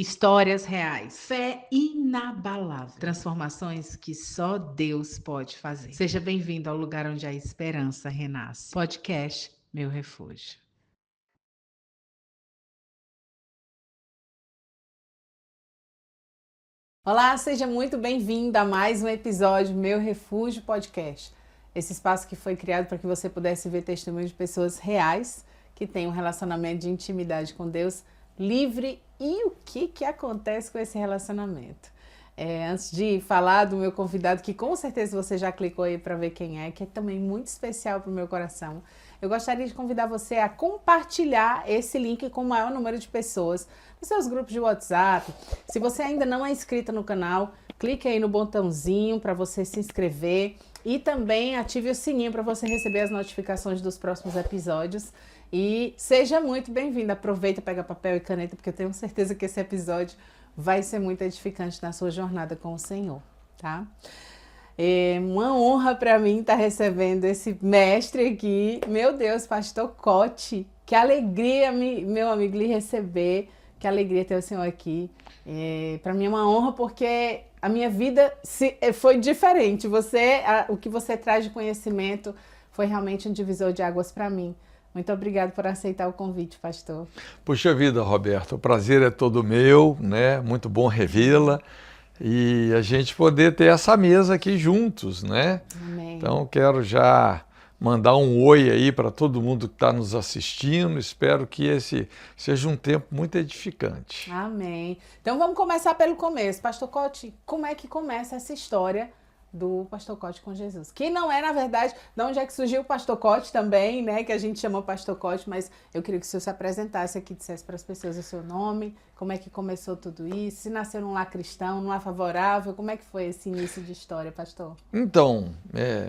Histórias reais, fé inabalável, transformações que só Deus pode fazer. Seja bem-vindo ao lugar onde a esperança renasce. Podcast Meu Refúgio. Olá, seja muito bem-vindo a mais um episódio Meu Refúgio Podcast. Esse espaço que foi criado para que você pudesse ver testemunhos de pessoas reais que têm um relacionamento de intimidade com Deus livre e o que acontece com esse relacionamento. Antes de falar do meu convidado, que com certeza você já clicou aí para ver quem é, que é também muito especial para o meu coração, eu gostaria de convidar você a compartilhar esse link com o maior número de pessoas nos seus grupos de WhatsApp. Se você ainda não é inscrita no canal, clique aí no botãozinho para você se inscrever e também ative o sininho para você receber as notificações dos próximos episódios. E seja muito bem-vindo. Aproveita, pega papel e caneta, porque eu tenho certeza que esse episódio vai ser muito edificante na sua jornada com o Senhor, tá? É uma honra para mim estar recebendo esse mestre aqui. Meu Deus, Pastor Cote. Que alegria, meu amigo, lhe receber. Que alegria ter o senhor aqui. Para mim é uma honra porque a minha vida foi diferente. O que você traz de conhecimento foi realmente um divisor de águas para mim. Muito obrigado por aceitar o convite, pastor. Puxa vida, Roberto, o prazer é todo meu, né? Muito bom revê-la e a gente poder ter essa mesa aqui juntos, né? Amém. Então quero já mandar um oi aí para todo mundo que está nos assistindo. Espero que esse seja um tempo muito edificante. Amém. Então vamos começar pelo começo. Pastor Cote, como é que começa essa história do Pastor Cote com Jesus? Que não é, na verdade, de onde é que surgiu o Pastor Cote também, né? Que a gente chama Pastor Cote, mas eu queria que o senhor se apresentasse aqui, dissesse para as pessoas o seu nome, como é que começou tudo isso, se nasceu num lar cristão, num lar favorável, como é que foi esse início de história, pastor? Então,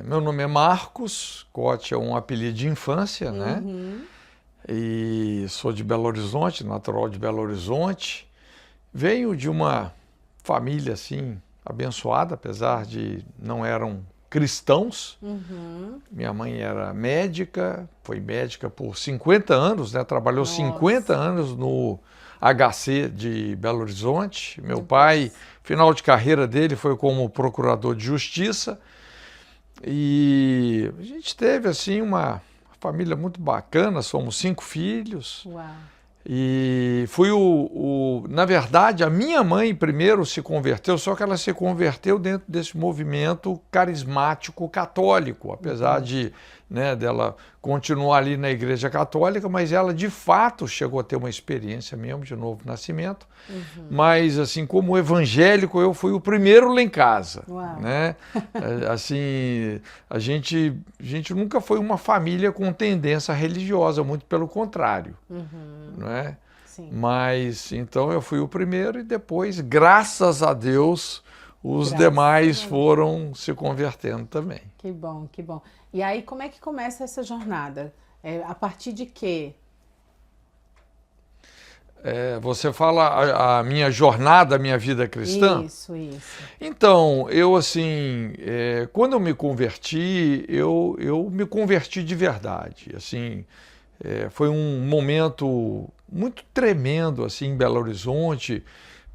meu nome é Marcos, Cote é um apelido de infância, né? E sou de Belo Horizonte, natural de Belo Horizonte. Venho de uma família, assim, abençoada, apesar de não eram cristãos. Minha mãe era médica, foi médica por 50 anos, né? Trabalhou 50 anos no HC de Belo Horizonte. Meu pai, final de carreira dele foi como procurador de justiça. E a gente teve, assim, uma família muito bacana, somos 5 filhos. Uau. E fui na verdade, a minha mãe primeiro se converteu, só que ela se converteu dentro desse movimento carismático católico, apesar de, né, dela continuar ali na igreja católica, mas ela de fato chegou a ter uma experiência mesmo de novo nascimento. Mas assim, como evangélico, eu fui o primeiro lá em casa. Uau. Né? Assim, a gente nunca foi uma família com tendência religiosa, muito pelo contrário. Não é? Sim. Mas então eu fui o primeiro e depois, graças a Deus, os demais foram se convertendo também. Que bom, que bom. E aí, como é que começa essa jornada? A partir de quê? Você fala a minha jornada, a minha vida cristã? Isso. Então, eu assim, quando eu me converti, eu me converti de verdade. Assim, foi um momento muito tremendo assim, em Belo Horizonte.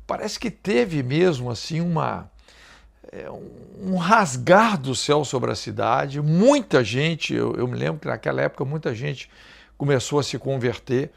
Parece que teve mesmo assim um rasgar do céu sobre a cidade. Muita gente, eu me lembro que naquela época muita gente começou a se converter.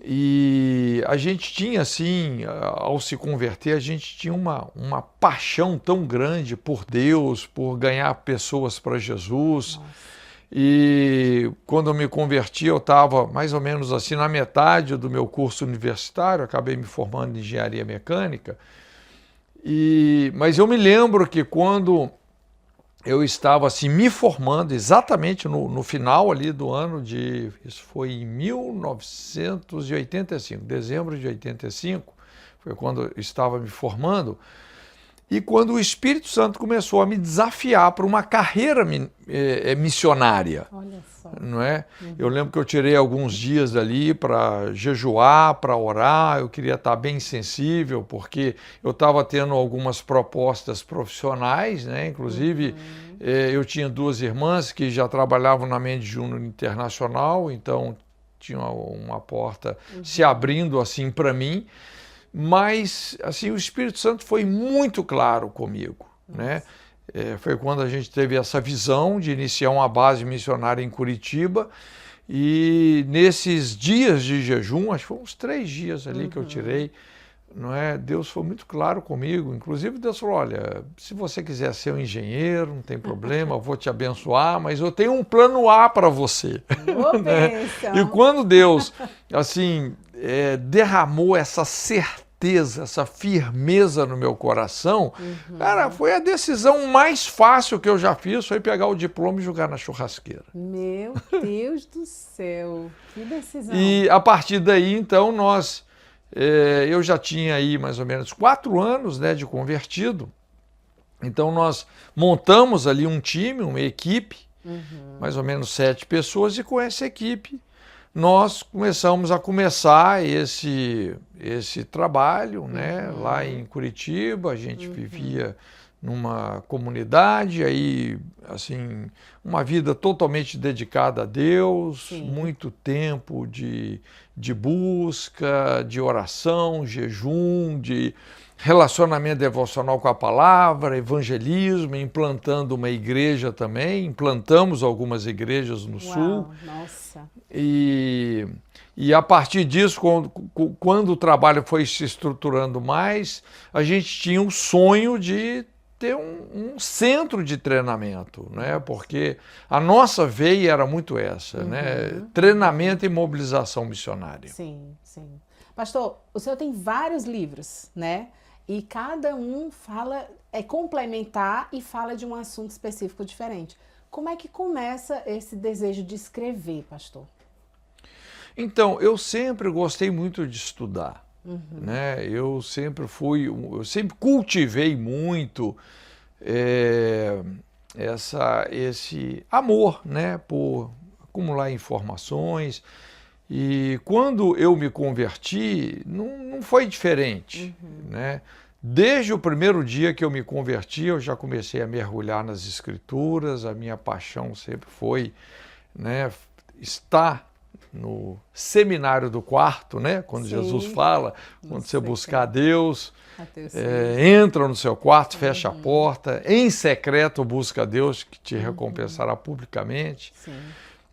E a gente tinha assim, ao se converter, a gente tinha uma paixão tão grande por Deus, por ganhar pessoas para Jesus. Nossa. E quando eu me converti, eu estava mais ou menos assim na metade do meu curso universitário, acabei me formando em engenharia mecânica. Mas eu me lembro que quando eu estava assim me formando, exatamente no final ali do ano de... Isso foi em 1985, dezembro de 85, foi quando eu estava me formando. E quando o Espírito Santo começou a me desafiar para uma carreira missionária. Olha só. Não é? Eu lembro que eu tirei alguns dias ali para jejuar, para orar. Eu queria estar bem sensível, porque eu estava tendo algumas propostas profissionais, né? Inclusive, eu tinha 2 irmãs que já trabalhavam na Mendes Júnior Internacional, então tinha uma porta se abrindo assim para mim. mas assim, o Espírito Santo foi muito claro comigo, né? Foi quando a gente teve essa visão de iniciar uma base missionária em Curitiba, e nesses dias de jejum, acho que foram uns 3 dias ali que eu tirei, não é? Deus foi muito claro comigo. Inclusive Deus falou: olha, se você quiser ser um engenheiro, não tem problema, eu vou te abençoar, mas eu tenho um plano A para você. Né? E quando Deus assim derramou essa certeza, essa firmeza no meu coração, cara, foi a decisão mais fácil que eu já fiz, foi pegar o diploma e jogar na churrasqueira. Meu Deus do céu, que decisão. E a partir daí, então, eu já tinha aí mais ou menos 4 anos, né, de convertido. Então nós montamos ali um time, uma equipe, mais ou menos 7 pessoas, e com essa equipe nós começamos a esse trabalho, né, lá em Curitiba. A gente vivia numa comunidade, aí assim, uma vida totalmente dedicada a Deus, muito tempo de busca, de oração, jejum, de relacionamento devocional com a palavra, evangelismo, implantando uma igreja também, implantamos algumas igrejas no Sul. Nossa. E a partir disso, quando o trabalho foi se estruturando mais, a gente tinha um sonho de ter um centro de treinamento, né? Porque a nossa veia era muito essa, né? Treinamento e mobilização missionária. Sim, sim. Pastor, o senhor tem vários livros, né? E cada um é complementar e fala de um assunto específico diferente. Como é que começa esse desejo de escrever, pastor? Então, eu sempre gostei muito de estudar, né? Eu sempre cultivei muito esse amor, né, por acumular informações. E quando eu me converti, não foi diferente, né? Desde o primeiro dia que eu me converti, eu já comecei a mergulhar nas Escrituras. A minha paixão sempre foi, né, estar no seminário do quarto, né? Quando Jesus fala, quando você buscar Deus, entra no seu quarto, fecha a porta, em secreto busca a Deus, que te recompensará publicamente. Sim.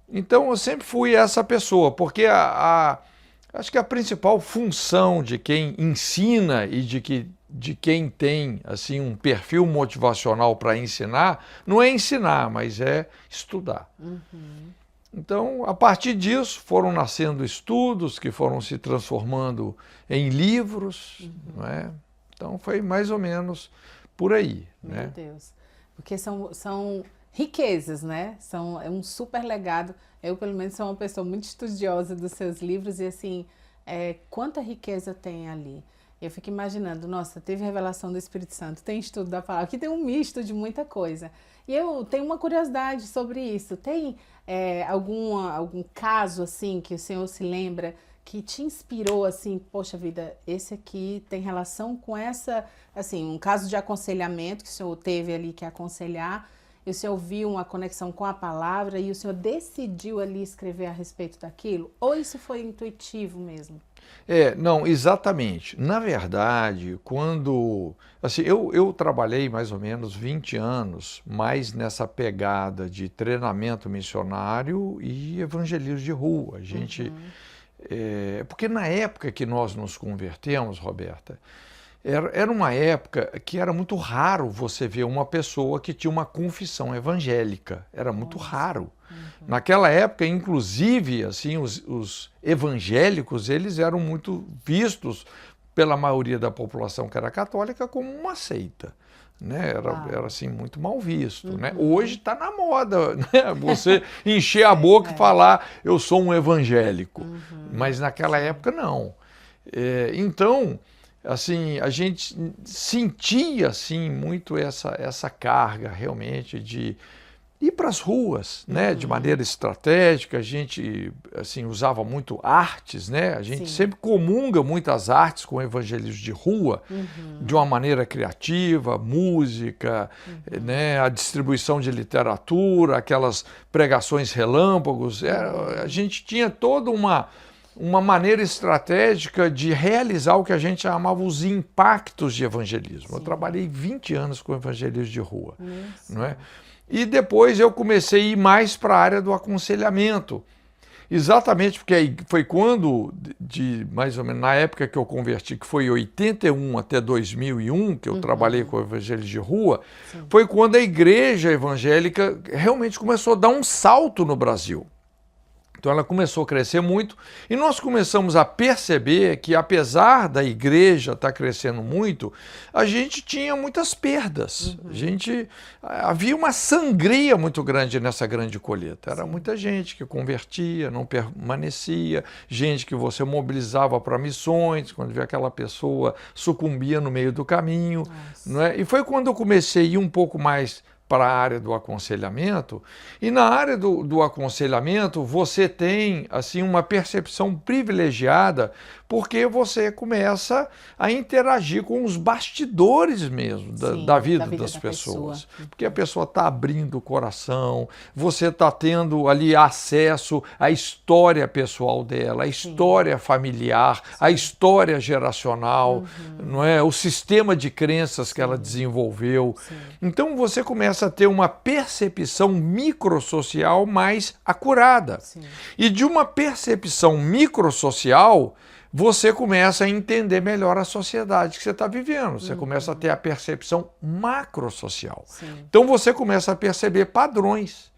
Então eu sempre fui essa pessoa, porque acho que a principal função de quem ensina e de quem tem assim um perfil motivacional para ensinar, não é ensinar, mas é estudar. Então, a partir disso, foram nascendo estudos que foram se transformando em livros, não é? Então, foi mais ou menos por aí. Meu Deus. Porque são riquezas, né? É um super legado. Eu, pelo menos, sou uma pessoa muito estudiosa dos seus livros e, assim, quanta riqueza tem ali. Eu fico imaginando, nossa, teve revelação do Espírito Santo, tem estudo da palavra, aqui tem um misto de muita coisa. E eu tenho uma curiosidade sobre isso. Tem algum caso, assim, que o senhor se lembra, que te inspirou, assim, poxa vida, esse aqui tem relação com essa, assim, um caso de aconselhamento que o senhor teve ali que aconselhar, e o senhor viu uma conexão com a palavra e o senhor decidiu ali escrever a respeito daquilo? Ou isso foi intuitivo mesmo? Não, exatamente. Na verdade, quando... Assim, eu trabalhei mais ou menos 20 anos mais nessa pegada de treinamento missionário e evangelismo de rua. A gente... porque na época que nós nos convertemos, Roberta, era uma época que era muito raro você ver uma pessoa que tinha uma confissão evangélica. Era muito raro. Naquela época, inclusive, assim, os evangélicos, eles eram muito vistos pela maioria da população que era católica como uma seita. Né? Era assim, muito mal visto. Né? Hoje está na moda, né? Você encher a boca e falar eu sou um evangélico. Mas naquela época não. Então, assim, a gente sentia assim, muito essa carga realmente de ir para as ruas, né, de maneira estratégica. A gente assim, usava muito artes, né? A gente sempre comunga muitas artes com o evangelismo de rua, de uma maneira criativa, música, né, a distribuição de literatura, aquelas pregações relâmpagos. A gente tinha toda uma maneira estratégica de realizar o que a gente chamava os impactos de evangelismo. Sim. Eu trabalhei 20 anos com evangelismo de rua. Não é? E depois eu comecei a ir mais para a área do aconselhamento. Exatamente porque foi quando, mais ou menos na época que eu converti, que foi 81 até 2001, que eu trabalhei com o evangelismo de rua, sim, foi quando a igreja evangélica realmente começou a dar um salto no Brasil. Então ela começou a crescer muito e nós começamos a perceber que, apesar da igreja estar crescendo muito, a gente tinha muitas perdas. Havia uma sangria muito grande nessa grande colheita. Era muita gente que convertia, não permanecia, gente que você mobilizava para missões, quando vê aquela pessoa sucumbia no meio do caminho. Não é? E foi quando eu comecei a ir um pouco mais para a área do aconselhamento, e na área do aconselhamento você tem assim uma percepção privilegiada, porque você começa a interagir com os bastidores mesmo da vida das pessoas. Porque a pessoa está abrindo o coração, você está tendo ali acesso à história pessoal dela, à história familiar, à história geracional, não é? O sistema de crenças que ela desenvolveu. Então você começa a ter uma percepção microsocial mais acurada. E de uma percepção microsocial, você começa a entender melhor a sociedade que você está vivendo. Você começa a ter a percepção macrosocial. Então você começa a perceber padrões.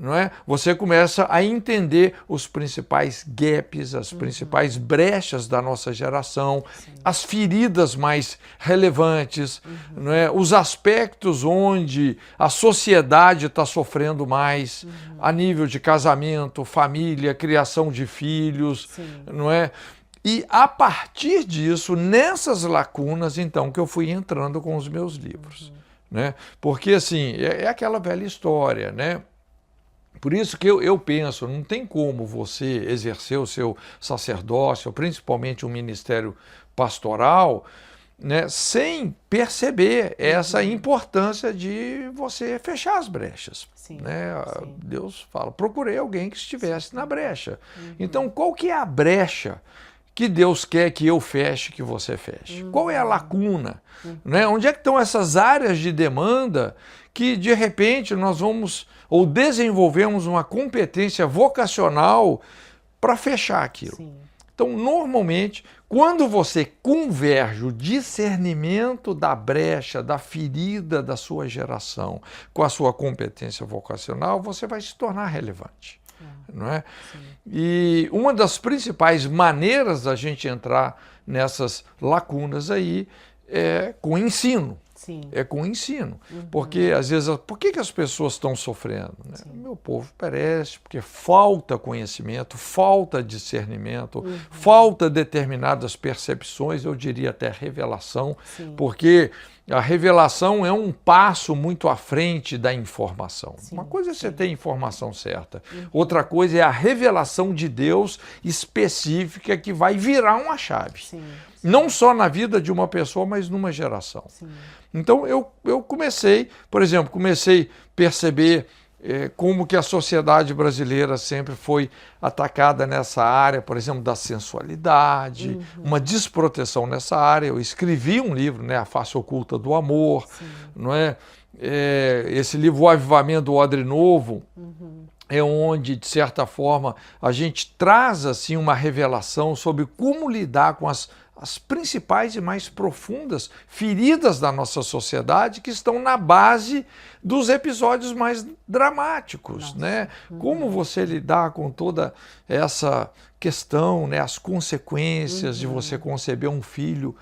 Não é? Você começa a entender os principais gaps, as principais brechas da nossa geração, as feridas mais relevantes, não é? Os aspectos onde a sociedade está sofrendo mais, a nível de casamento, família, criação de filhos, não é? E a partir disso, nessas lacunas, então, que eu fui entrando com os meus livros. Né? Porque, assim, é aquela velha história, né? Por isso que eu penso, não tem como você exercer o seu sacerdócio, principalmente o ministério pastoral, né, sem perceber essa importância de você fechar as brechas. Né? Deus fala, procurei alguém que estivesse na brecha. Então, qual que é a brecha que Deus quer que eu feche, que você feche? Qual é a lacuna? Né? Onde é que estão essas áreas de demanda que, de repente, nós vamos ou desenvolvemos uma competência vocacional para fechar aquilo? Então, normalmente, quando você converge o discernimento da brecha, da ferida da sua geração com a sua competência vocacional, você vai se tornar relevante. Não é? E uma das principais maneiras da gente entrar nessas lacunas aí é com o ensino. É com o ensino. Porque, às vezes, por que as pessoas estão sofrendo? Né? Meu povo perece porque falta conhecimento, falta discernimento, falta determinadas percepções, eu diria até revelação, porque a revelação é um passo muito à frente da informação. Uma coisa é você ter a informação certa, outra coisa é a revelação de Deus específica que vai virar uma chave. Não só na vida de uma pessoa, mas numa geração. Então eu comecei, por exemplo, a perceber como que a sociedade brasileira sempre foi atacada nessa área, por exemplo, da sensualidade, uma desproteção nessa área. Eu escrevi um livro, né, A Face Oculta do Amor, não é? Esse livro, O Avivamento do Odre Novo, é onde, de certa forma, a gente traz assim, uma revelação sobre como lidar com as principais e mais profundas feridas da nossa sociedade que estão na base dos episódios mais dramáticos. Né? Como você lidar com toda essa questão, né? As consequências de você conceber um filho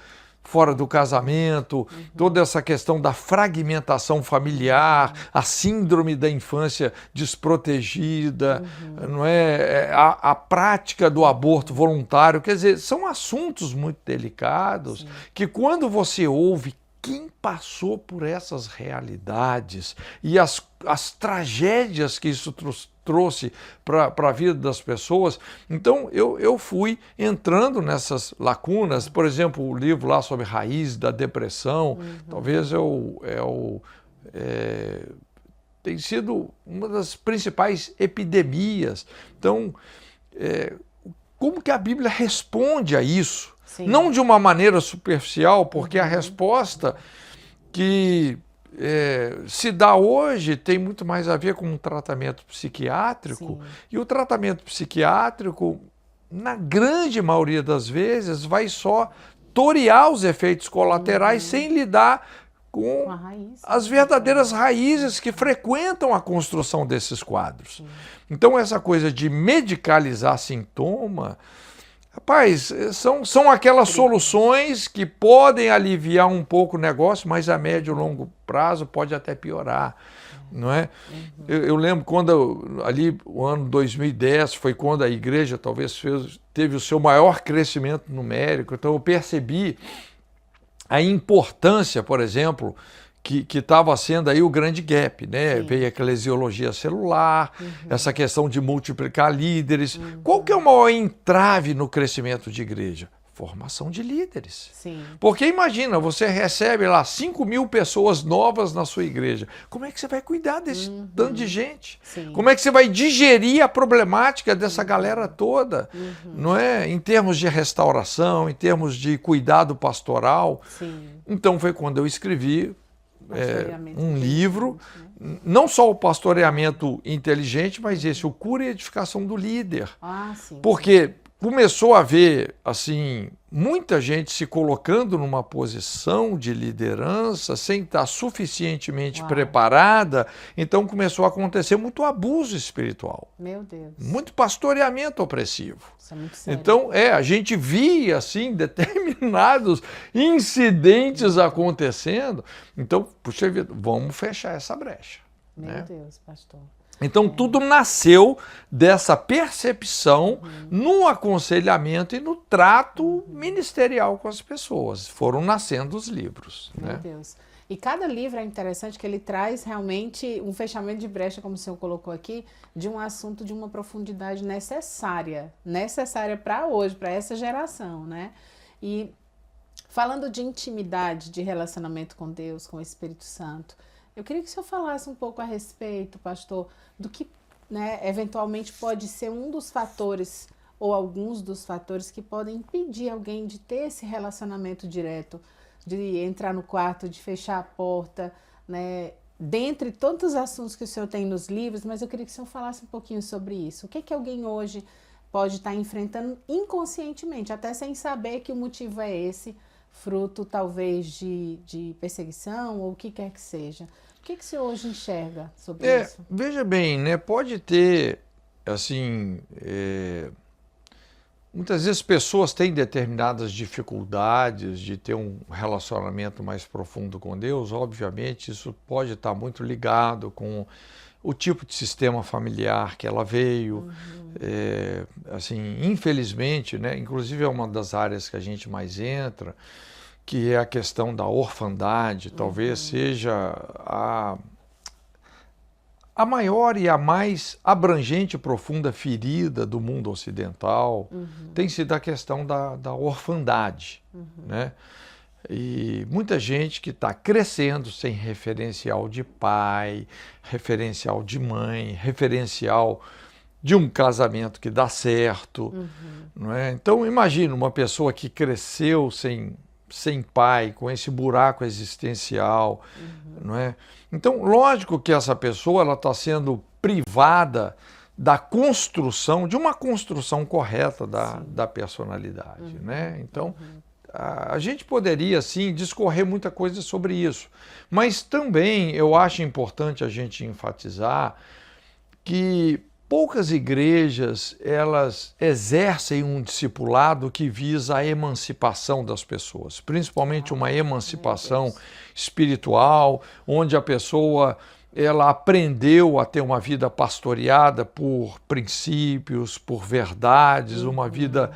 fora do casamento, toda essa questão da fragmentação familiar, a síndrome da infância desprotegida, não é? A prática do aborto voluntário, quer dizer, são assuntos muito delicados que quando você ouve quem passou por essas realidades e as tragédias que isso trouxe para a vida das pessoas, então eu fui entrando nessas lacunas. Por exemplo, o livro lá sobre raiz da depressão, talvez tem sido uma das principais epidemias. Então, como que a Bíblia responde a isso. Sim. Não de uma maneira superficial, porque a resposta que se dá hoje tem muito mais a ver com um tratamento psiquiátrico. Sim. E o tratamento psiquiátrico, na grande maioria das vezes, vai só torear os efeitos colaterais sem lidar com as verdadeiras raízes que frequentam a construção desses quadros. Então, essa coisa de medicalizar sintoma, rapaz, são aquelas soluções que podem aliviar um pouco o negócio, mas a médio e longo prazo pode até piorar, não é? Eu lembro quando, ali, o ano 2010, foi quando a igreja talvez teve o seu maior crescimento numérico, então eu percebi a importância, por exemplo, que estava sendo aí o grande gap, né? Veio a eclesiologia celular, essa questão de multiplicar líderes. Qual que é o maior entrave no crescimento de igreja? Formação de líderes. Sim. Porque imagina, você recebe lá 5.000 pessoas novas na sua igreja. Como é que você vai cuidar desse tanto de gente? Sim. Como é que você vai digerir a problemática dessa galera toda? Não é? Em termos de restauração, em termos de cuidado pastoral. Sim. Então foi quando eu escrevi um livro, não só o pastoreamento inteligente, mas esse, o cura e edificação do líder. Sim. Porque começou a haver, assim, muita gente se colocando numa posição de liderança sem estar suficientemente preparada, então começou a acontecer muito abuso espiritual. Meu Deus. Muito pastoreamento opressivo. Isso é muito sério. Então, a gente via, assim, determinados incidentes acontecendo. Então, puxa vida, vamos fechar essa brecha. Meu Deus, pastor. Então, tudo nasceu dessa percepção no aconselhamento e no trato ministerial com as pessoas. Foram nascendo os livros. Meu Deus. E cada livro é interessante que ele traz realmente um fechamento de brecha, como o senhor colocou aqui, de um assunto de uma profundidade necessária para hoje, para essa geração, né? E falando de intimidade, de relacionamento com Deus, com o Espírito Santo, eu queria que o senhor falasse um pouco a respeito, pastor, do que, né, eventualmente pode ser um dos fatores ou alguns dos fatores que podem impedir alguém de ter esse relacionamento direto, de entrar no quarto, de fechar a porta, né, dentre tantos assuntos que o senhor tem nos livros, mas eu queria que o senhor falasse um pouquinho sobre isso. O que é que alguém hoje pode estar enfrentando inconscientemente, até sem saber que o motivo é esse, fruto talvez de perseguição ou o que quer que seja? O que o senhor hoje enxerga sobre isso? Veja bem, né, pode ter, assim, muitas vezes pessoas têm determinadas dificuldades de ter um relacionamento mais profundo com Deus. Obviamente, isso pode estar muito ligado com o tipo de sistema familiar que ela veio. Assim, infelizmente, né, inclusive é uma das áreas que a gente mais entra, que é a questão da orfandade, talvez seja a maior e a mais abrangente e profunda ferida do mundo ocidental, tem sido a questão da orfandade, né? E muita gente que está crescendo sem referencial de pai, referencial de mãe, referencial de um casamento que dá certo, não é? Então, imagina uma pessoa que cresceu sem pai, com esse buraco existencial, não é? Então, lógico que essa pessoa está sendo privada da construção, de uma construção correta da personalidade, né? Então, a gente poderia, sim, discorrer muita coisa sobre isso, mas também eu acho importante a gente enfatizar que poucas igrejas, elas exercem um discipulado que visa a emancipação das pessoas, principalmente uma emancipação espiritual, onde a pessoa ela aprendeu a ter uma vida pastoreada por princípios, por verdades, uma vida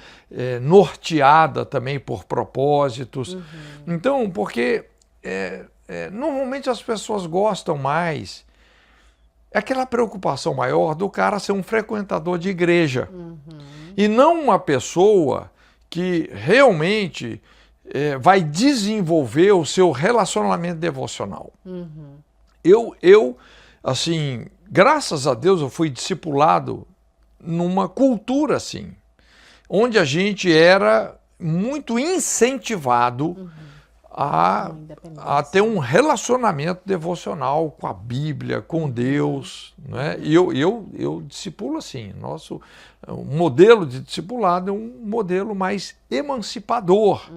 norteada também por propósitos. Então, porque normalmente as pessoas gostam mais, é aquela preocupação maior do cara ser um frequentador de igreja. E não uma pessoa que realmente vai desenvolver o seu relacionamento devocional. Eu, assim, graças a Deus eu fui discipulado numa cultura assim, onde a gente era muito incentivado a ter um relacionamento devocional com a Bíblia, com Deus, né? E eu discipulo assim, nosso modelo de discipulado é um modelo mais emancipador,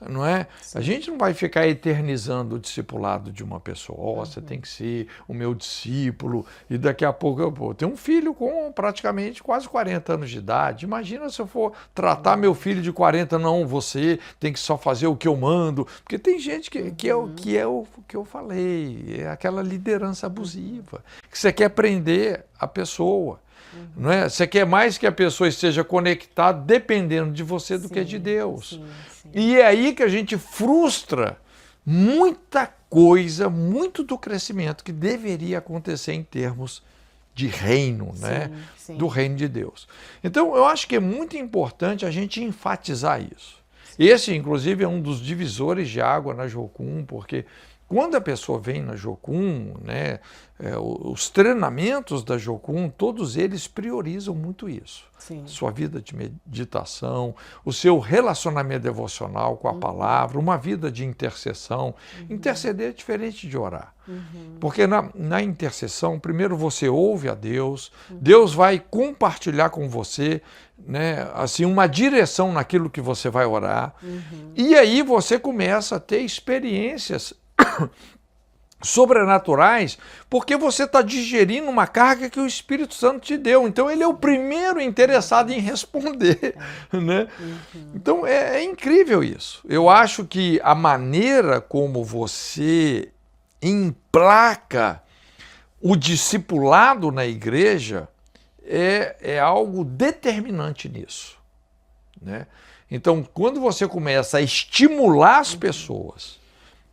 não é? Sim. A gente não vai ficar eternizando o discipulado de uma pessoa, você tem que ser o meu discípulo, e daqui a pouco eu tenho um filho com praticamente quase 40 anos de idade, imagina se eu for tratar meu filho de 40, não, você tem que só fazer o que eu mando, porque tem gente que é o que eu falei, é aquela liderança abusiva, que você quer prender a pessoa. Não é? Você quer mais que a pessoa esteja conectada dependendo de você do que de Deus. Sim. E é aí que a gente frustra muita coisa, muito do crescimento que deveria acontecer em termos de reino, né? Sim. Do reino de Deus. Então, eu acho que é muito importante a gente enfatizar isso. Esse, inclusive, é um dos divisores de água na Jocum, porque quando a pessoa vem na Jocum, né, os treinamentos da Jocum, todos eles priorizam muito isso. Sim. Sua vida de meditação, o seu relacionamento devocional com a palavra, uma vida de intercessão. Interceder é diferente de orar. Porque na intercessão, primeiro você ouve a Deus, Deus vai compartilhar com você, né, assim, uma direção naquilo que você vai orar. E aí você começa a ter experiências sobrenaturais, porque você está digerindo uma carga que o Espírito Santo te deu. Então ele é o primeiro interessado em responder, né? Então é incrível isso. Eu acho que a maneira como você emplaca o discipulado na igreja é algo determinante nisso, né? Então, quando você começa a estimular as pessoas,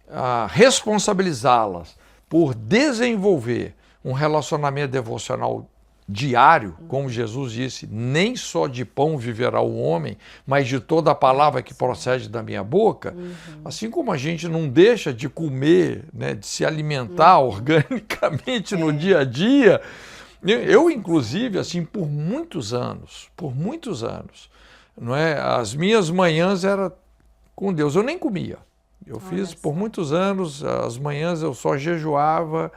a responsabilizá-las por desenvolver um relacionamento devocional diário, como Jesus disse, nem só de pão viverá o homem, mas de toda a palavra que procede da minha boca, assim como a gente não deixa de comer, né, de se alimentar organicamente no dia a dia, eu inclusive, assim, por muitos anos, não é? As minhas manhãs eram com Deus, eu nem comia. Eu fiz por muitos anos, as manhãs eu só jejuava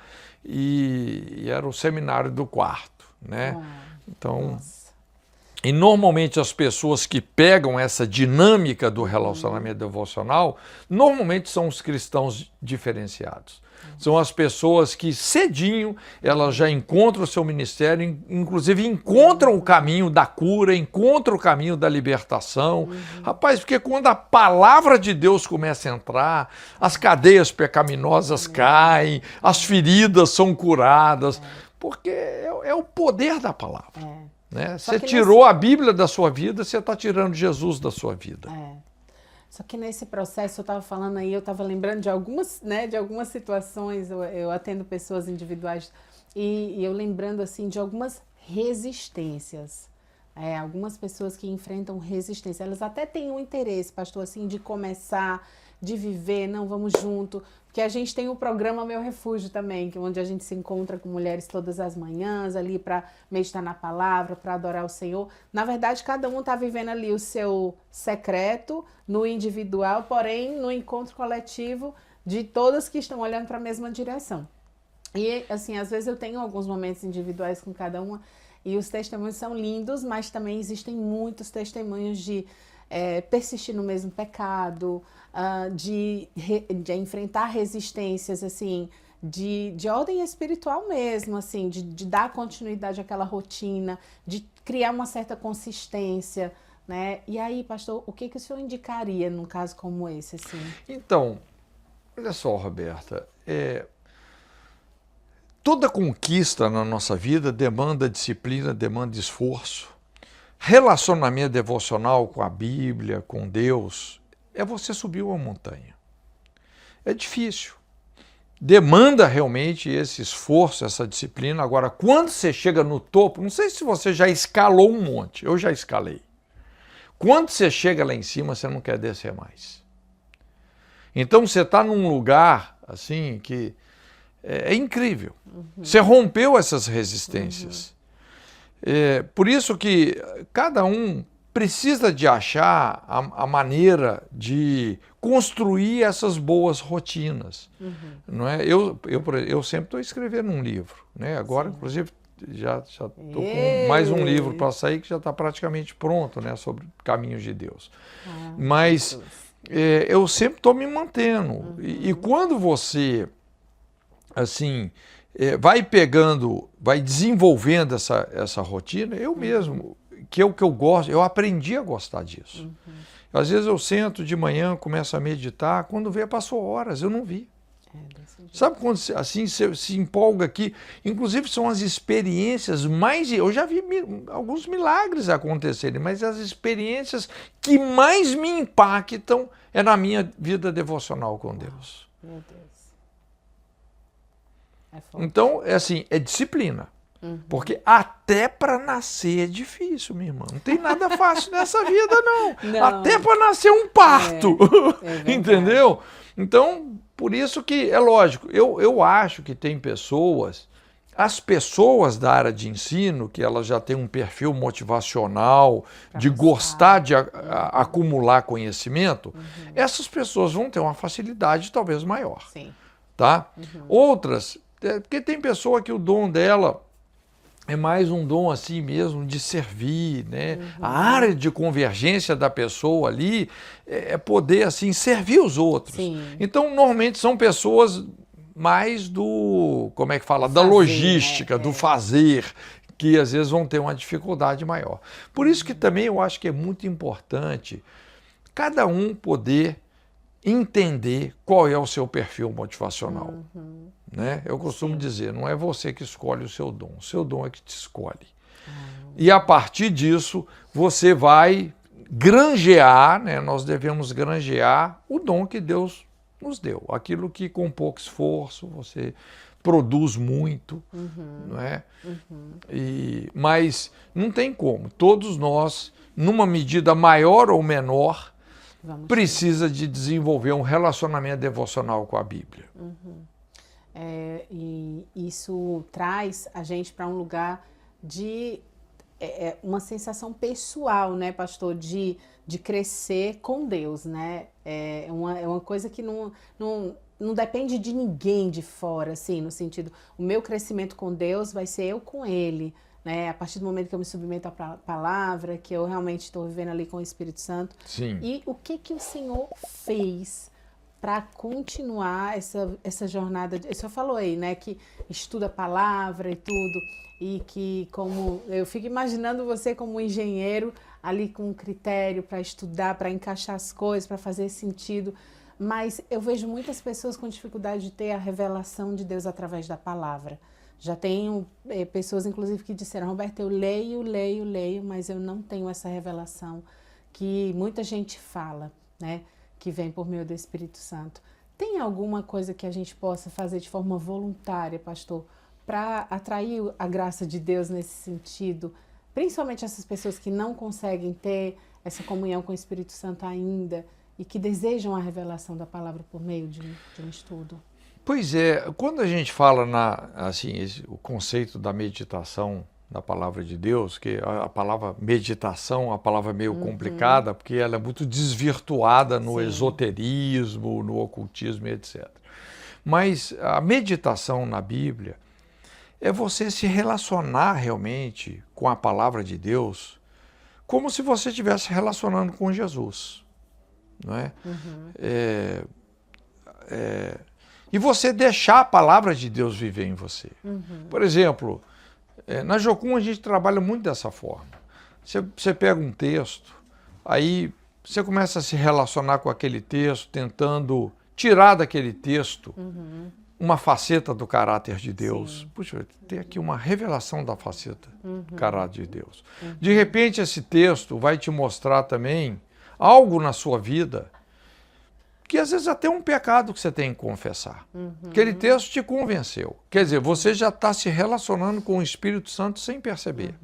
e era o seminário do quarto, né? Então, e normalmente as pessoas que pegam essa dinâmica do relacionamento devocional, normalmente são os cristãos diferenciados. São as pessoas que cedinho elas já encontram o seu ministério, inclusive encontram o caminho da cura, encontram o caminho da libertação. Rapaz, porque quando a palavra de Deus começa a entrar, as cadeias pecaminosas caem, as feridas são curadas, porque é o poder da palavra. Né? Você tirou a Bíblia da sua vida, você está tirando Jesus da sua vida. Só que nesse processo, eu estava falando aí, eu estava lembrando de algumas, né, de algumas situações, eu atendo pessoas individuais, e eu lembrando assim de algumas resistências. Algumas pessoas que enfrentam resistência, elas até têm um interesse, pastor, assim, de começar, de viver, não, vamos junto, porque a gente tem o programa Meu Refúgio também, onde a gente se encontra com mulheres todas as manhãs ali para meditar na palavra, para adorar o Senhor. Na verdade, cada um está vivendo ali o seu secreto, no individual, porém no encontro coletivo de todas que estão olhando para a mesma direção. E assim, às vezes eu tenho alguns momentos individuais com cada uma e os testemunhos são lindos, mas também existem muitos testemunhos de persistir no mesmo pecado, de enfrentar resistências, assim, de ordem espiritual mesmo, assim, de dar continuidade àquela rotina, de criar uma certa consistência, né? E aí, pastor, o que o senhor indicaria num caso como esse, assim? Então, olha só, Roberta, toda conquista na nossa vida demanda disciplina, demanda esforço. Relacionamento devocional com a Bíblia, com Deus, é você subir uma montanha. É difícil. Demanda realmente esse esforço, essa disciplina. Agora, quando você chega no topo, não sei se você já escalou um monte, eu já escalei. Quando você chega lá em cima, você não quer descer mais. Então você está num lugar assim que é incrível. Você rompeu essas resistências. Por isso que cada um precisa de achar a maneira de construir essas boas rotinas. Não é? Eu sempre estou escrevendo um livro, né? Agora, inclusive, já estou com mais um livro para sair que já está praticamente pronto, né? Sobre caminhos de Deus. Mas eu sempre estou me mantendo. E quando você, assim, vai pegando, vai desenvolvendo essa rotina, eu mesmo, que é o que eu gosto, eu aprendi a gostar disso. Às vezes eu sento de manhã, começo a meditar, quando vê, passou horas, eu não vi. Sabe quando assim você se empolga aqui? Inclusive são as experiências mais... Eu já vi alguns milagres acontecerem, mas as experiências que mais me impactam é na minha vida devocional com Deus. Meu Deus. É forte. Então, é assim, é disciplina. Porque até para nascer é difícil, minha irmã. Não tem nada fácil nessa vida, não. Até para nascer um parto. Entendeu? Então, por isso que, é lógico, eu acho que tem pessoas, as pessoas da área de ensino, que elas já têm um perfil motivacional, de gostar de acumular conhecimento, essas pessoas vão ter uma facilidade talvez maior. Sim. Tá? Outras, porque tem pessoa que o dom dela é mais um dom assim mesmo de servir, né? A área de convergência da pessoa ali é poder assim servir os outros. Sim. Então, normalmente são pessoas mais do, como é que fala, da logística, do fazer, que às vezes vão ter uma dificuldade maior. Por isso que também eu acho que é muito importante cada um poder entender qual é o seu perfil motivacional. Né? Eu costumo dizer, não é você que escolhe o seu dom é que te escolhe. E a partir disso, você vai granjear, né? Nós devemos granjear o dom que Deus nos deu. Aquilo que com pouco esforço você produz muito. Não é? Mas não tem como. Todos nós, numa medida maior ou menor, precisa de desenvolver um relacionamento devocional com a Bíblia. E isso traz a gente para um lugar de uma sensação pessoal, né, pastor, de crescer com Deus, né? É uma coisa que não depende de ninguém de fora, assim, no sentido, o meu crescimento com Deus vai ser eu com Ele, né? A partir do momento que eu me submeto à palavra, que eu realmente estou vivendo ali com o Espírito Santo. Sim. E o que o Senhor fez para continuar essa jornada? O senhor falou aí, né, que estuda a palavra e tudo, e que como eu fico imaginando você como engenheiro ali com um critério para estudar, para encaixar as coisas, para fazer sentido, mas eu vejo muitas pessoas com dificuldade de ter a revelação de Deus através da palavra. Já tenho pessoas, inclusive, que disseram, Roberta, eu leio, mas eu não tenho essa revelação que muita gente fala, né, que vem por meio do Espírito Santo. Tem alguma coisa que a gente possa fazer de forma voluntária, pastor, para atrair a graça de Deus nesse sentido? Principalmente essas pessoas que não conseguem ter essa comunhão com o Espírito Santo ainda e que desejam a revelação da palavra por meio de um estudo. Pois é, quando a gente fala o conceito da meditação na palavra de Deus, que a palavra meditação é uma palavra meio complicada, porque ela é muito desvirtuada no esoterismo, no ocultismo e etc. Mas a meditação na Bíblia é você se relacionar realmente com a palavra de Deus como se você estivesse relacionando com Jesus. Não é? E você deixar a palavra de Deus viver em você. Por exemplo, na Jocum a gente trabalha muito dessa forma. Você pega um texto, aí você começa a se relacionar com aquele texto, tentando tirar daquele texto uma faceta do caráter de Deus. Puxa, tem aqui uma revelação da faceta do caráter de Deus. De repente esse texto vai te mostrar também algo na sua vida que às vezes até é um pecado que você tem que confessar. Aquele texto te convenceu. Quer dizer, você já está se relacionando com o Espírito Santo sem perceber.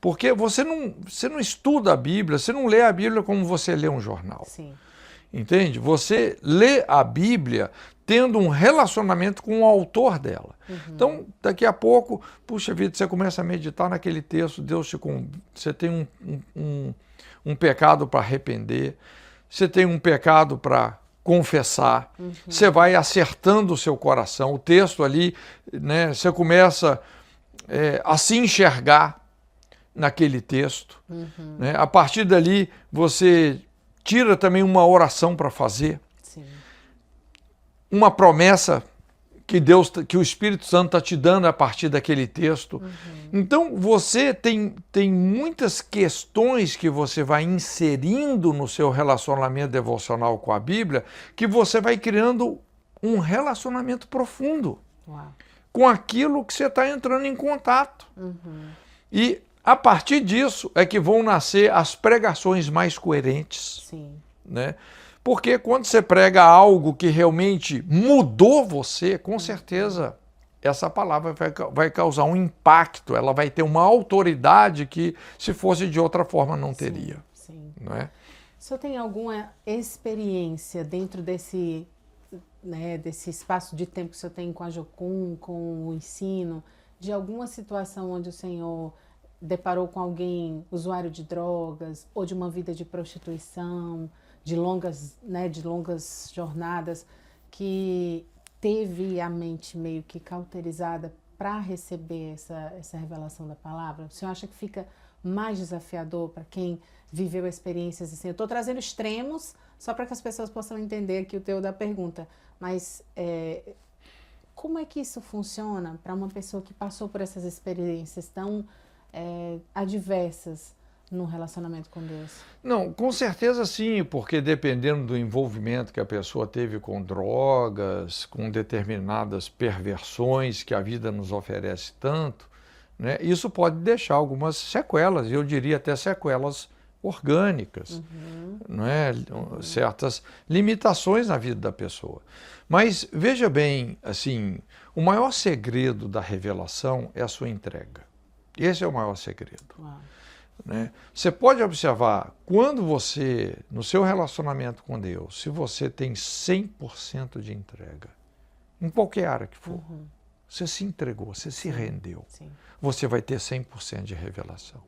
Porque você não estuda a Bíblia, você não lê a Bíblia como você lê um jornal. Sim. Entende? Você lê a Bíblia tendo um relacionamento com o autor dela. Então, daqui a pouco, puxa vida, você começa a meditar naquele texto, Deus você tem um pecado para arrepender, você tem um pecado para confessar, você vai acertando o seu coração. O texto ali, né, você começa a se enxergar naquele texto. Né? A partir dali, você tira também uma oração para fazer, Sim. uma promessa que o Espírito Santo está te dando a partir daquele texto. Então, você tem muitas questões que você vai inserindo no seu relacionamento devocional com a Bíblia, que você vai criando um relacionamento profundo com aquilo que você está entrando em contato. E a partir disso é que vão nascer as pregações mais coerentes. Sim. Né? Porque quando você prega algo que realmente mudou você, com certeza essa palavra vai causar um impacto, ela vai ter uma autoridade que, se fosse de outra forma, não teria. Sim. Não é? O senhor tem alguma experiência dentro desse, né, desse espaço de tempo que o senhor tem com a Jocum, com o ensino, de alguma situação onde o senhor deparou com alguém usuário de drogas ou de uma vida de prostituição, de longas jornadas, que teve a mente meio que cauterizada para receber essa revelação da palavra? O senhor acha que fica mais desafiador para quem viveu experiências assim? Eu estou trazendo extremos só para que as pessoas possam entender aqui o teu da pergunta, mas como é que isso funciona para uma pessoa que passou por essas experiências tão adversas no relacionamento com Deus? Não, com certeza sim, porque dependendo do envolvimento que a pessoa teve com drogas, com determinadas perversões que a vida nos oferece tanto, né, isso pode deixar algumas sequelas, eu diria até sequelas orgânicas, não é? Certas limitações na vida da pessoa. Mas veja bem, assim, o maior segredo da revelação é a sua entrega. Esse é o maior segredo. Né? Você pode observar, quando você, no seu relacionamento com Deus, se você tem 100% de entrega, em qualquer área que for, você se entregou, você se rendeu, você vai ter 100% de revelação.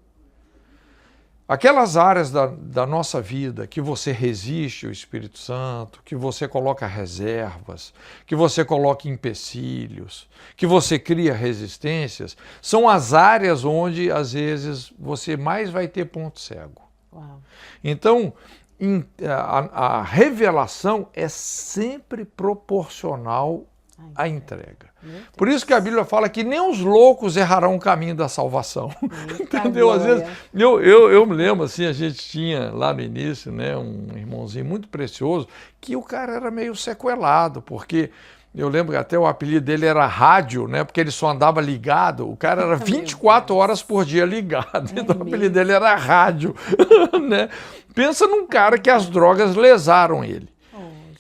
Aquelas áreas da nossa vida que você resiste ao Espírito Santo, que você coloca reservas, que você coloca empecilhos, que você cria resistências, são as áreas onde, às vezes, você mais vai ter ponto cego. Então, a revelação é sempre proporcional à entrega. Por isso que a Bíblia fala que nem os loucos errarão o caminho da salvação. Entendeu? Às vezes, eu me lembro, assim, a gente tinha lá no início, né, um irmãozinho muito precioso, que o cara era meio sequelado, porque eu lembro que até o apelido dele era rádio, né, porque ele só andava ligado, o cara era 24 horas por dia ligado, então o apelido dele era rádio. Né? Pensa num cara que as drogas lesaram ele.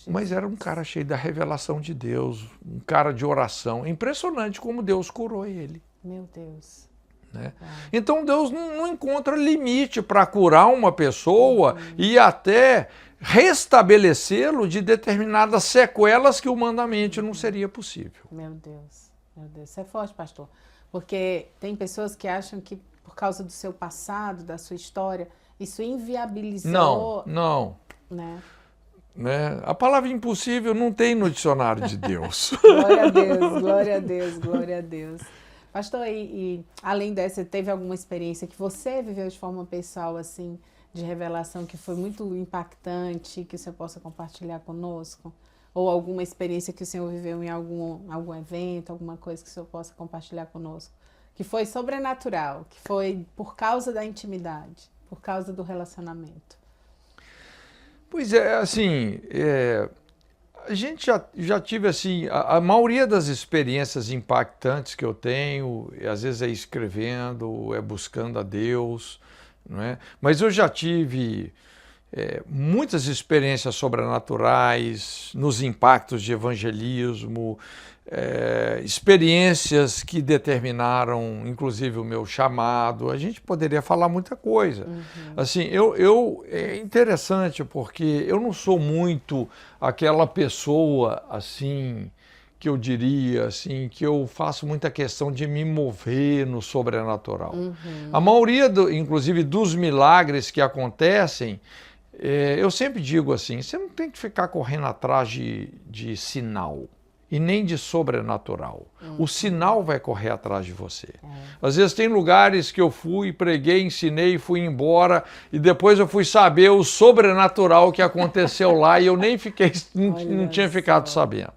Mas era um cara cheio da revelação de Deus, um cara de oração. Impressionante como Deus curou ele. Meu Deus. Né? Então Deus não encontra limite para curar uma pessoa e até restabelecê-lo de determinadas sequelas que humanamente não seria possível. Meu Deus. Isso é forte, pastor. Porque tem pessoas que acham que por causa do seu passado, da sua história, isso inviabilizou... Não. Né? Né? A palavra impossível não tem no dicionário de Deus. Glória a Deus, glória a Deus, glória a Deus. Pastor, e além dessa, teve alguma experiência que você viveu de forma pessoal, assim, de revelação, que foi muito impactante, que o senhor possa compartilhar conosco? Ou alguma experiência que o senhor viveu em algum evento, alguma coisa que o senhor possa compartilhar conosco? Que foi sobrenatural, que foi por causa da intimidade, por causa do relacionamento. Pois é, assim, a gente já tive, assim, a maioria das experiências impactantes que eu tenho, às vezes é escrevendo, é buscando a Deus, não é? Mas eu já tive muitas experiências sobrenaturais, nos impactos de evangelismo, experiências que determinaram, inclusive, o meu chamado. A gente poderia falar muita coisa. Assim, é interessante porque eu não sou muito aquela pessoa assim que eu diria assim, que eu faço muita questão de me mover no sobrenatural. A maioria, inclusive, dos milagres que acontecem, eu sempre digo assim, você não tem que ficar correndo atrás de sinal e nem de sobrenatural. O sinal vai correr atrás de você. Às vezes tem lugares que eu fui, preguei, ensinei, fui embora e depois eu fui saber o sobrenatural que aconteceu lá e eu nem fiquei, não tinha ficado sabendo.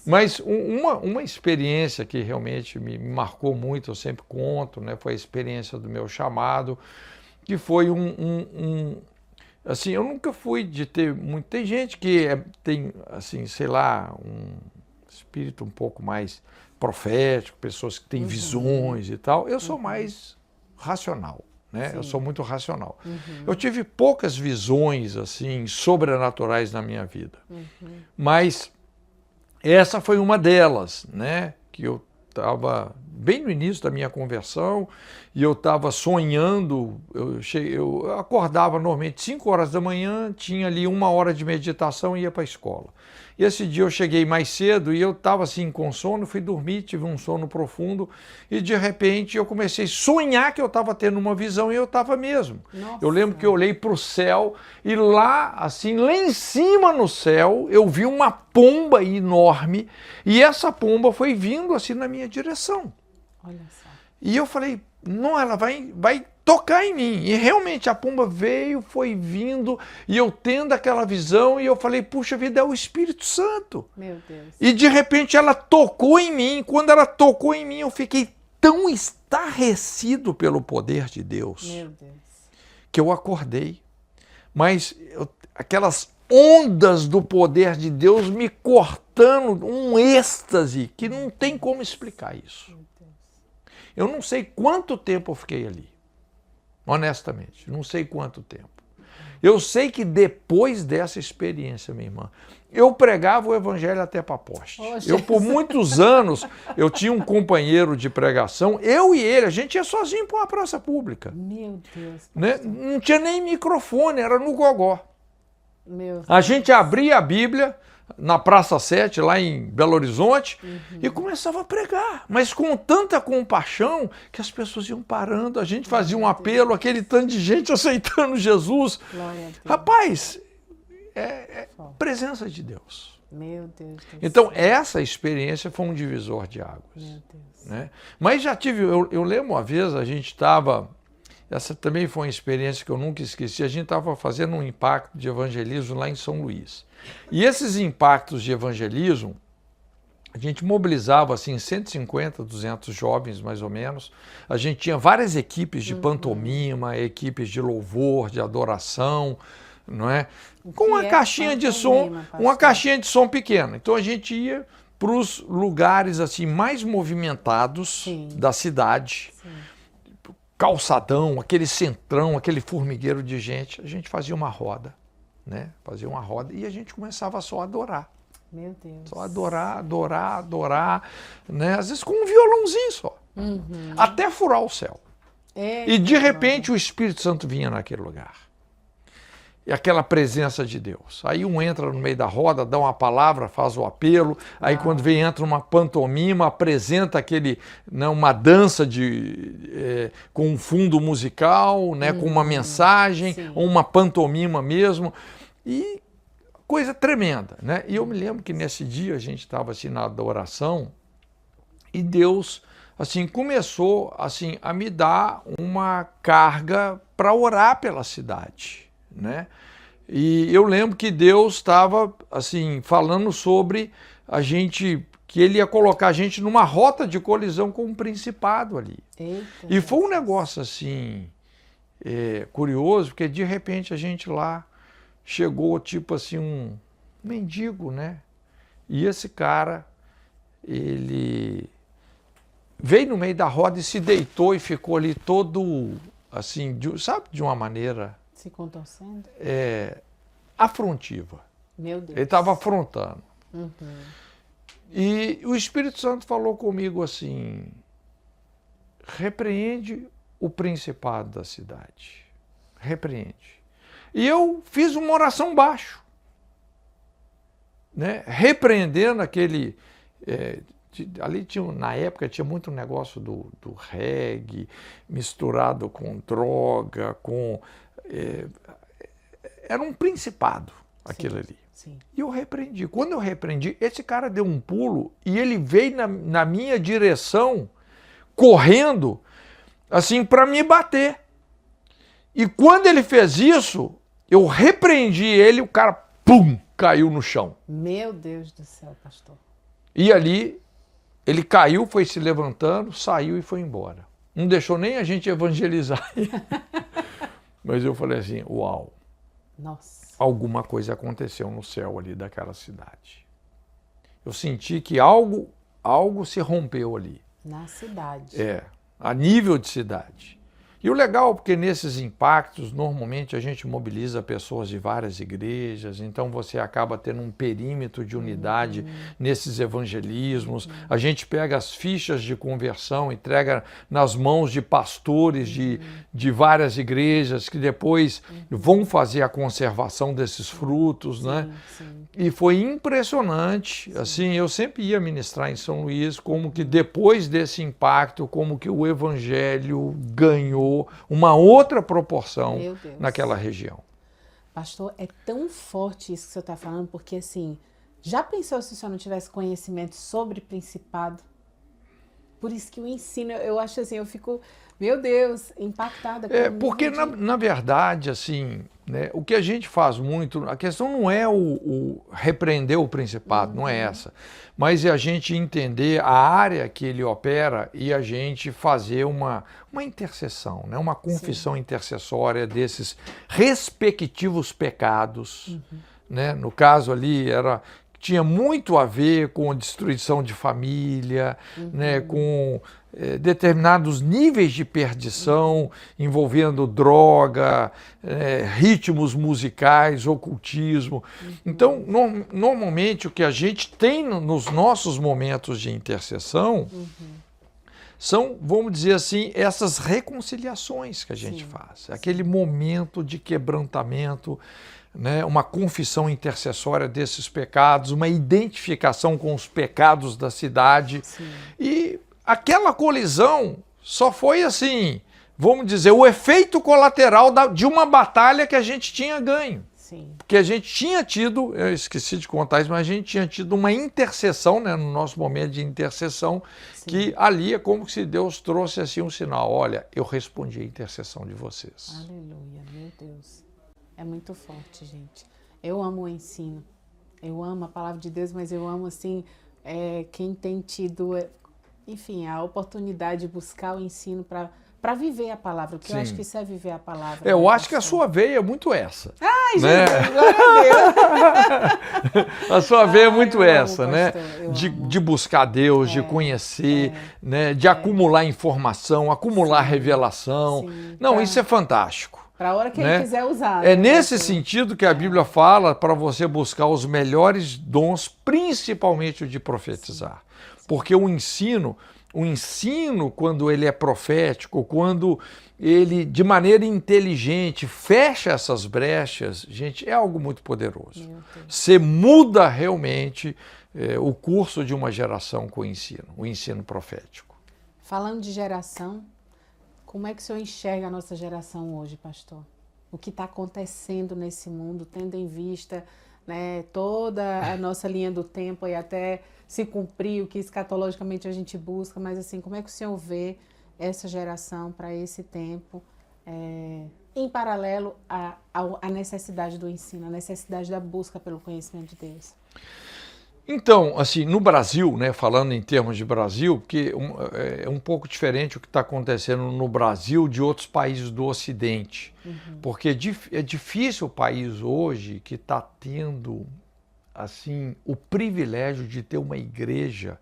Mas uma experiência que realmente me marcou muito, eu sempre conto, né, foi a experiência do meu chamado, que foi assim, eu nunca fui de ter muito... Tem gente que tem, assim, sei lá, um espírito um pouco mais profético, pessoas que têm visões e tal. Eu sou mais racional, né? Eu sou muito racional. Eu tive poucas visões, assim, sobrenaturais na minha vida. Mas essa foi uma delas, né? Que eu estava bem no início da minha conversão e eu estava sonhando, eu acordava normalmente 5 horas da manhã, tinha ali 1 hora de meditação e ia para a escola. E esse dia eu cheguei mais cedo e eu estava assim com sono, fui dormir, tive um sono profundo e de repente eu comecei a sonhar que eu estava tendo uma visão e eu estava mesmo. Nossa. Eu lembro que eu olhei para o céu e lá, assim, lá em cima no céu, eu vi uma pomba enorme e essa pomba foi vindo assim na minha direção. Olha só. E eu falei, não, ela vai tocar em mim. E realmente a pomba veio, foi vindo, e eu tendo aquela visão, e eu falei, puxa vida, é o Espírito Santo. Meu Deus. E de repente ela tocou em mim. Quando ela tocou em mim, eu fiquei tão estarrecido pelo poder de Deus. Meu Deus. Que eu acordei. Mas aquelas ondas do poder de Deus me cortando, um êxtase, que não tem como explicar isso. Eu não sei quanto tempo eu fiquei ali, honestamente, não sei quanto tempo. Eu sei que depois dessa experiência, minha irmã, eu pregava o evangelho até para a poste. Eu, por muitos anos, eu tinha um companheiro de pregação, eu e ele, a gente ia sozinho para uma praça pública. Meu Deus. Né? Não tinha nem microfone, era no gogó. Meu a gente abria a Bíblia na Praça 7, lá em Belo Horizonte, e começava a pregar, mas com tanta compaixão que as pessoas iam parando, a gente fazia um apelo, aquele tanto de gente aceitando Jesus. Rapaz, é presença de Deus. Meu Deus. Então, essa experiência foi um divisor de águas. Meu Deus. Né? Mas já tive, eu lembro uma vez, a gente estava, essa também foi uma experiência que eu nunca esqueci, a gente estava fazendo um impacto de evangelismo lá em São Luís. E esses impactos de evangelismo, a gente mobilizava assim 150, 200 jovens mais ou menos. A gente tinha várias equipes de pantomima, equipes de louvor, de adoração, não é? Com uma caixinha de som, uma caixinha de som pequena. Então a gente ia para os lugares assim mais movimentados da cidade. Calçadão, aquele centrão, aquele formigueiro de gente, a gente fazia uma roda. Né? Fazia uma roda e a gente começava só a adorar. Meu Deus. Só adorar, né? Às vezes com um violãozinho só. Até furar o céu. E de repente o Espírito Santo vinha naquele lugar. E aquela presença de Deus. Aí um entra no meio da roda, dá uma palavra, faz o apelo. Aí quando vem, entra uma pantomima, apresenta uma dança com um fundo musical, né, com uma mensagem, ou uma pantomima mesmo. E coisa tremenda, né? E eu me lembro que nesse dia a gente estava assim na adoração e Deus assim começou assim a me dar uma carga para orar pela cidade, né? E eu lembro que Deus estava assim falando sobre a gente, que ele ia colocar a gente numa rota de colisão com um principado ali. E foi um negócio assim curioso, porque de repente a gente lá chegou tipo assim um mendigo, né? E esse cara, ele veio no meio da roda e se deitou e ficou ali todo assim, sabe, de uma maneira... Se contorcendo? Afrontiva. Meu Deus. Ele estava afrontando. E o Espírito Santo falou comigo assim, repreende o principado da cidade. Repreende. E eu fiz uma oração baixo, né? Repreendendo aquele Ali na época tinha muito negócio do reggae, misturado com droga, era um principado aquilo ali. Sim. E eu repreendi. Quando eu repreendi, esse cara deu um pulo e ele veio na minha direção, correndo, assim, para me bater. E quando ele fez isso, eu repreendi ele, o cara, pum, caiu no chão. Meu Deus do céu, pastor. E ali, ele caiu, foi se levantando, saiu e foi embora. Não deixou nem a gente evangelizar. Mas eu falei assim, uau. Nossa. Alguma coisa aconteceu no céu ali daquela cidade. Eu senti que algo se rompeu ali. Na cidade. A nível de cidade. E o legal, porque nesses impactos, normalmente a gente mobiliza pessoas de várias igrejas, então você acaba tendo um perímetro de unidade nesses evangelismos. A gente pega as fichas de conversão, entrega nas mãos de pastores de várias igrejas que depois vão fazer a conservação desses frutos, né? Sim. E foi impressionante, assim, eu sempre ia ministrar em São Luís, como que depois desse impacto, como que o evangelho ganhou uma outra proporção naquela região. Pastor, é tão forte isso que o senhor está falando, porque assim, já pensou se o senhor não tivesse conhecimento sobre principado? Por isso que o ensino, eu acho assim, eu fico, meu Deus, impactada. Porque na verdade, assim, né, o que a gente faz muito, a questão não é o repreender o principado, não é essa, mas é a gente entender a área que ele opera e a gente fazer uma intercessão, né, uma confissão intercessória desses respectivos pecados. Né? No caso ali tinha muito a ver com a destruição de família, né, com determinados níveis de perdição envolvendo droga, ritmos musicais, ocultismo. Então, normalmente o que a gente tem nos nossos momentos de intercessão são, vamos dizer assim, essas reconciliações que a gente faz. Aquele momento de quebrantamento, né, uma confissão intercessória desses pecados, uma identificação com os pecados da cidade. E aquela colisão só foi assim, vamos dizer, o efeito colateral de uma batalha que a gente tinha ganho. Porque a gente tinha tido, eu esqueci de contar isso, mas a gente tinha tido uma intercessão, né, no nosso momento de intercessão, que ali é como se Deus trouxe assim um sinal, olha, eu respondi a intercessão de vocês. Aleluia, meu Deus. É muito forte, gente. Eu amo o ensino. Eu amo a palavra de Deus, mas eu amo, assim, quem tem tido, enfim, a oportunidade de buscar o ensino para viver a palavra. Porque eu acho que isso é viver a palavra. Eu acho que a sua veia é muito essa. Ai, né? Jesus, glória a Deus. A sua veia é muito essa, amo, né? pastor, De buscar Deus, de conhecer, né? De acumular informação, acumular revelação. Não, isso é fantástico. Para a hora que né? ele quiser usar. É nesse sentido que a Bíblia fala para você buscar os melhores dons, principalmente o de profetizar. Porque o ensino, quando ele é profético, quando ele, de maneira inteligente, fecha essas brechas, gente, é algo muito poderoso. Você muda realmente o curso de uma geração com o ensino profético. Falando de geração, como é que o senhor enxerga a nossa geração hoje, pastor? O que está acontecendo nesse mundo, tendo em vista, né, toda a nossa linha do tempo e até se cumprir o que escatologicamente a gente busca, mas assim, como é que o senhor vê essa geração para esse tempo, em paralelo à necessidade do ensino, à necessidade da busca pelo conhecimento de Deus? Então, assim, no Brasil, né, falando em termos de Brasil, porque é um pouco diferente o que está acontecendo no Brasil de outros países do Ocidente. Porque é difícil o país hoje que está tendo, assim, o privilégio de ter uma igreja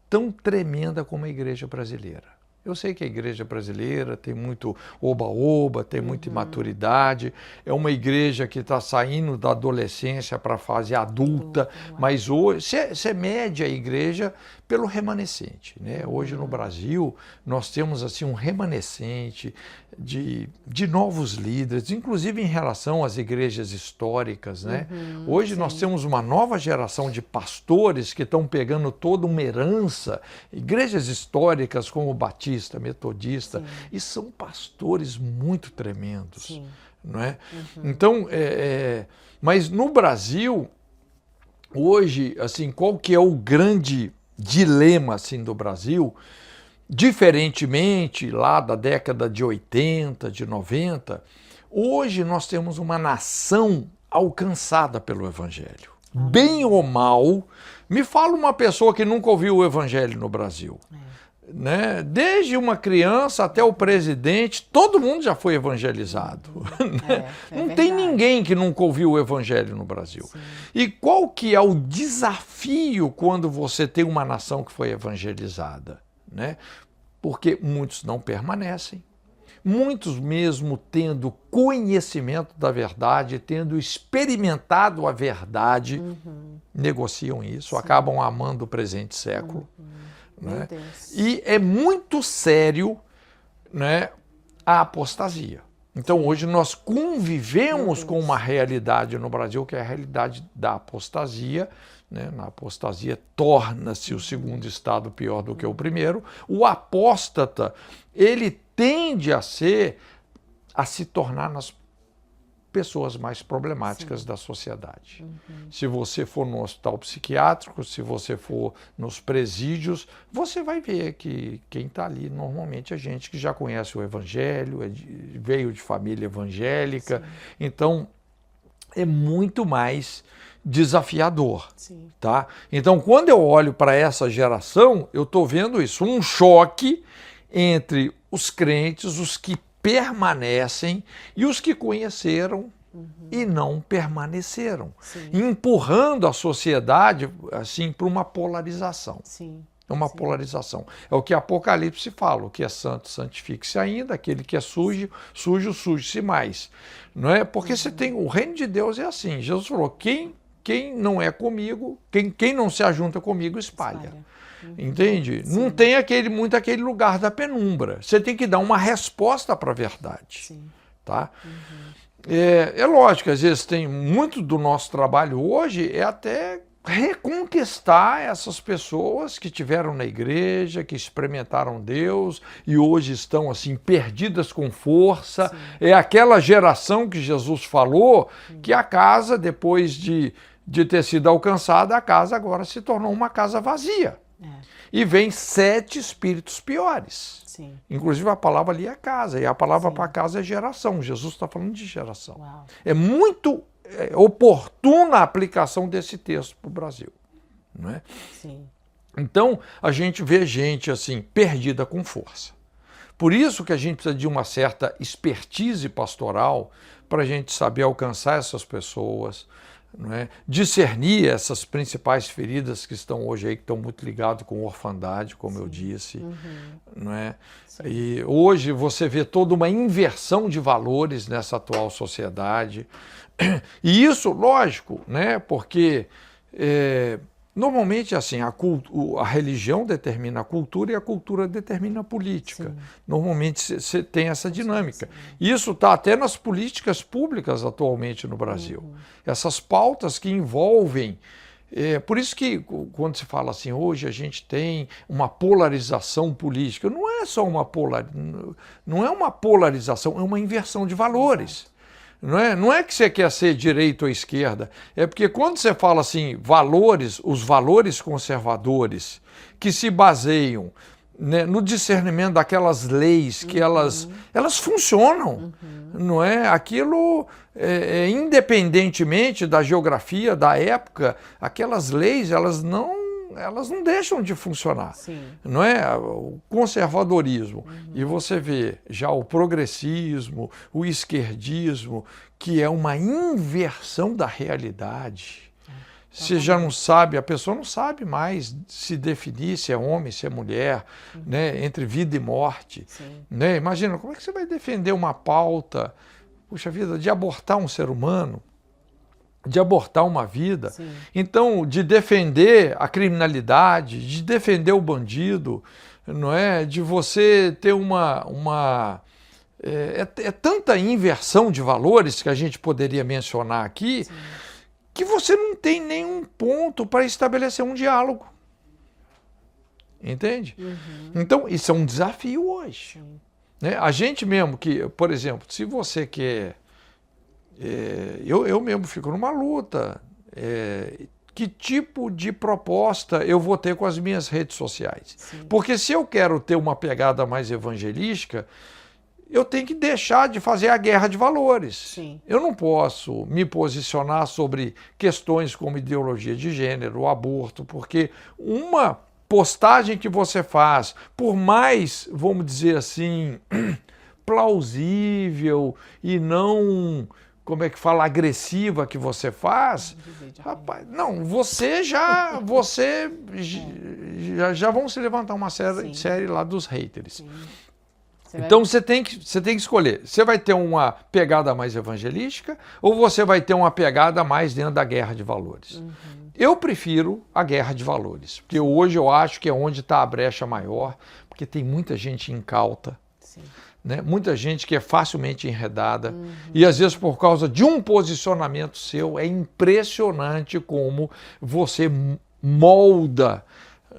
tão tremenda como a igreja brasileira. Eu sei que a igreja brasileira tem muito oba-oba, tem muita imaturidade, é uma igreja que está saindo da adolescência para a fase adulta, mas hoje você mede a igreja pelo remanescente, né? Hoje no Brasil nós temos assim um remanescente de novos líderes, inclusive em relação às igrejas históricas, né? Hoje nós temos uma nova geração de pastores que estão pegando toda uma herança, igrejas históricas como Batista, Metodista, e são pastores muito tremendos, não é? Então, mas no Brasil, hoje, assim, qual que é o grande dilema assim, do Brasil? Diferentemente lá da década de 80, de 90, hoje nós temos uma nação alcançada pelo Evangelho. Bem ou mal, me fala uma pessoa que nunca ouviu o Evangelho no Brasil. Né? Desde uma criança até o presidente, todo mundo já foi evangelizado. Não tem ninguém que nunca ouviu o Evangelho no Brasil. E qual que é o desafio quando você tem uma nação que foi evangelizada? Né? Porque muitos não permanecem, muitos mesmo tendo conhecimento da verdade, tendo experimentado a verdade, negociam isso, acabam amando o presente século. Né? E é muito sério, né, a apostasia. Então hoje nós convivemos com uma realidade no Brasil que é a realidade da apostasia. Né? Na apostasia torna-se o segundo estado pior do que o primeiro. O apóstata, ele tende a se tornar nas pessoas mais problemáticas da sociedade. Se você for no hospital psiquiátrico, se você for nos presídios, você vai ver que quem está ali normalmente é gente que já conhece o Evangelho, veio de família evangélica. Então é muito mais desafiador. Tá? Então, quando eu olho para essa geração, eu estou vendo isso, um choque entre os crentes, os que permanecem e os que conheceram e não permaneceram, empurrando a sociedade assim para uma polarização. Polarização. É o que Apocalipse fala, o que é santo, santifique-se ainda, aquele que é sujo, suje-se mais. Não é? Porque você tem, o reino de Deus é assim, Jesus falou, quem não é comigo, quem não se ajunta comigo, espalha. Entende? Não tem muito aquele lugar da penumbra. Você tem que dar uma resposta para a verdade. Tá? É lógico, às vezes tem muito do nosso trabalho hoje é até reconquistar essas pessoas que tiveram na igreja, que experimentaram Deus e hoje estão assim perdidas com força. É aquela geração que Jesus falou que a casa, depois de ter sido alcançada, a casa agora se tornou uma casa vazia. E vem 7 espíritos piores. Inclusive a palavra ali é casa, e a palavra para casa é geração. Jesus está falando de geração. É muito oportuna a aplicação desse texto para o Brasil. Não é? Então a gente vê gente assim perdida com força. Por isso que a gente precisa de uma certa expertise pastoral para a gente saber alcançar essas pessoas, não é? Discernir essas principais feridas que estão hoje aí, que estão muito ligadas com orfandade, como eu disse. Não é? E hoje você vê toda uma inversão de valores nessa atual sociedade. E isso, lógico, né? Porque normalmente assim, a religião determina a cultura e a cultura determina a política. Normalmente você tem essa dinâmica. Isso está até nas políticas públicas atualmente no Brasil. Essas pautas que envolvem... por isso que quando se fala assim, hoje a gente tem uma polarização política, não é só não é uma polarização, é uma inversão de valores. Não é que você quer ser direita ou esquerda, é porque quando você fala assim, valores, os valores conservadores que se baseiam, né, no discernimento daquelas leis que elas funcionam, não é? Aquilo, independentemente da geografia, da época, aquelas leis, elas não deixam de funcionar, não é? O conservadorismo. E você vê já o progressismo, o esquerdismo, que é uma inversão da realidade. Você já não sabe, a pessoa não sabe mais se definir se é homem, se é mulher, né? Entre vida e morte. Né? Imagina, como é que você vai defender uma pauta, puxa vida, de abortar um ser humano? De abortar uma vida. Então, de defender a criminalidade, de defender o bandido, não é? De você ter uma é tanta inversão de valores que a gente poderia mencionar aqui, sim, que você não tem nenhum ponto para estabelecer um diálogo. Entende? Então, isso é um desafio hoje. Né? A gente mesmo que, por exemplo, se você quer... eu mesmo fico numa luta. Que tipo de proposta eu vou ter com as minhas redes sociais? Sim. Porque se eu quero ter uma pegada mais evangelística, eu tenho que deixar de fazer a guerra de valores. Sim. Eu não posso me posicionar sobre questões como ideologia de gênero, aborto, porque uma postagem que você faz, por mais, vamos dizer assim, plausível e não, como é que fala, agressiva que você faz, rapaz, não, você já vão se levantar uma série lá dos haters. Sim. Então você tem que escolher. Você vai ter uma pegada mais evangelística ou você vai ter uma pegada mais dentro da guerra de valores? Eu prefiro a guerra de valores, porque hoje eu acho que é onde está a brecha maior, porque tem muita gente incauta, né? Muita gente que é facilmente enredada, e às vezes por causa de um posicionamento seu, é impressionante como você molda,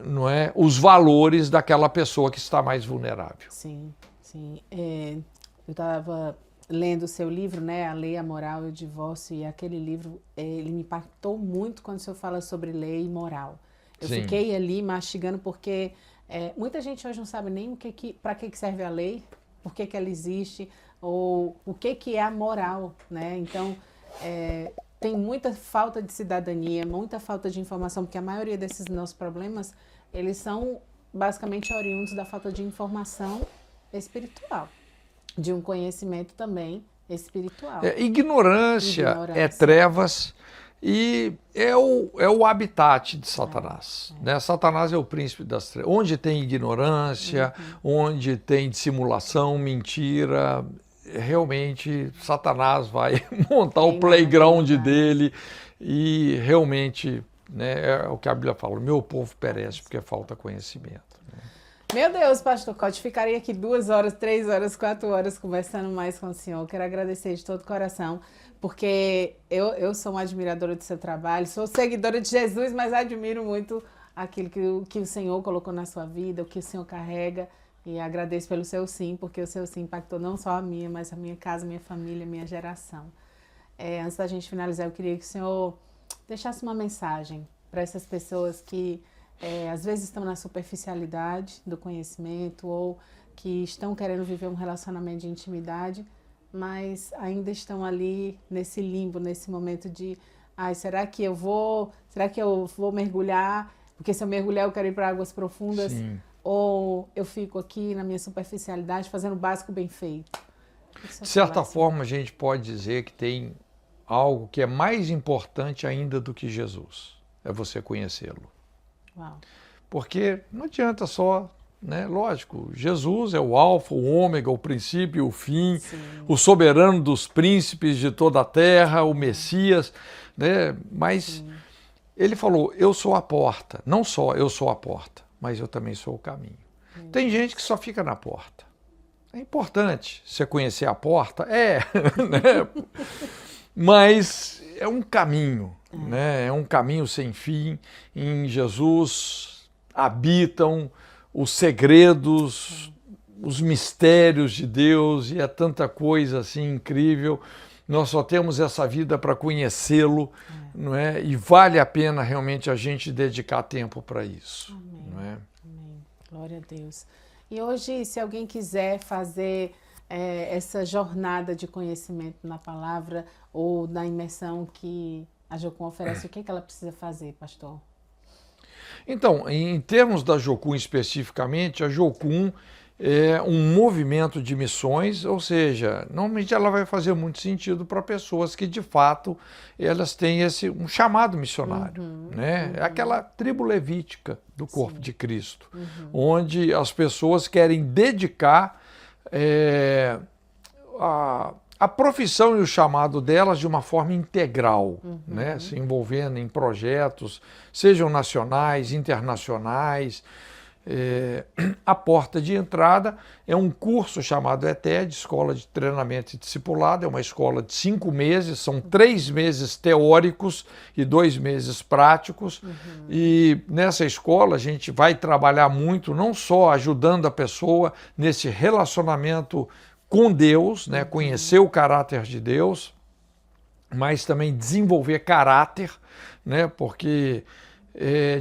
não é, os valores daquela pessoa que está mais vulnerável. Sim. Sim, eu estava lendo o seu livro, né, A Lei, a Moral e o Divórcio, e aquele livro, ele me impactou muito quando o senhor fala sobre lei e moral. Eu Sim. fiquei ali mastigando porque muita gente hoje não sabe nem para que serve a lei, por que ela existe, ou o que é a moral, né? Então, tem muita falta de cidadania, muita falta de informação, porque a maioria desses nossos problemas, eles são basicamente oriundos da falta de informação espiritual, de um conhecimento também espiritual. Ignorância é trevas e é o habitat de Satanás. Né? Satanás é o príncipe das trevas. Onde tem ignorância, onde tem dissimulação, mentira, realmente Satanás vai montar o playground dele e realmente, né, é o que a Bíblia fala, o meu povo perece porque falta conhecimento. Meu Deus, pastor Cote, ficaria aqui 2 horas, 3 horas, 4 horas conversando mais com o senhor. Quero agradecer de todo o coração, porque eu sou uma admiradora do seu trabalho, sou seguidora de Jesus, mas admiro muito aquilo que o senhor colocou na sua vida, o que o senhor carrega, e agradeço pelo seu sim, porque o seu sim impactou não só a minha, mas a minha casa, minha família, minha geração. Antes da gente finalizar, eu queria que o senhor deixasse uma mensagem para essas pessoas que às vezes estão na superficialidade do conhecimento ou que estão querendo viver um relacionamento de intimidade, mas ainda estão ali nesse limbo, nesse momento de será que eu vou mergulhar? Porque se eu mergulhar eu quero ir para águas profundas. Sim. Ou eu fico aqui na minha superficialidade fazendo o básico bem feito. De certa forma, a gente pode dizer que tem algo que é mais importante ainda do que Jesus, é você conhecê-lo. Uau. Porque não adianta só, né? Lógico, Jesus é o alfa, o ômega, o princípio e o fim, Sim. o soberano dos príncipes de toda a terra, o Messias, né? Mas Sim. ele falou, eu sou a porta, não só eu sou a porta, mas eu também sou o caminho. Tem gente que só fica na porta. É importante você conhecer a porta, né? Mas é um caminho, né? É um caminho sem fim. Em Jesus habitam os segredos, os mistérios de Deus, e é tanta coisa assim incrível. Nós só temos essa vida para conhecê-lo, não é? E vale a pena realmente a gente dedicar tempo para isso. Amém. Não é? Amém. Glória a Deus. E hoje, se alguém quiser fazer essa jornada de conhecimento na palavra ou na imersão que a Jocum oferece, o que ela precisa fazer, pastor? Então, em termos da Jocum especificamente, a Jocum é um movimento de missões, ou seja, normalmente ela vai fazer muito sentido para pessoas que de fato elas têm um chamado missionário, né? É aquela tribo levítica do corpo Sim. de Cristo, onde as pessoas querem dedicar a profissão e o chamado delas de uma forma integral, né? Se envolvendo em projetos, sejam nacionais, internacionais, A porta de entrada é um curso chamado ETED, Escola de Treinamento e Discipulado, é uma escola de 5 meses, são 3 meses teóricos e 2 meses práticos, e nessa escola a gente vai trabalhar muito, não só ajudando a pessoa nesse relacionamento com Deus, né, conhecer o caráter de Deus, mas também desenvolver caráter, né, porque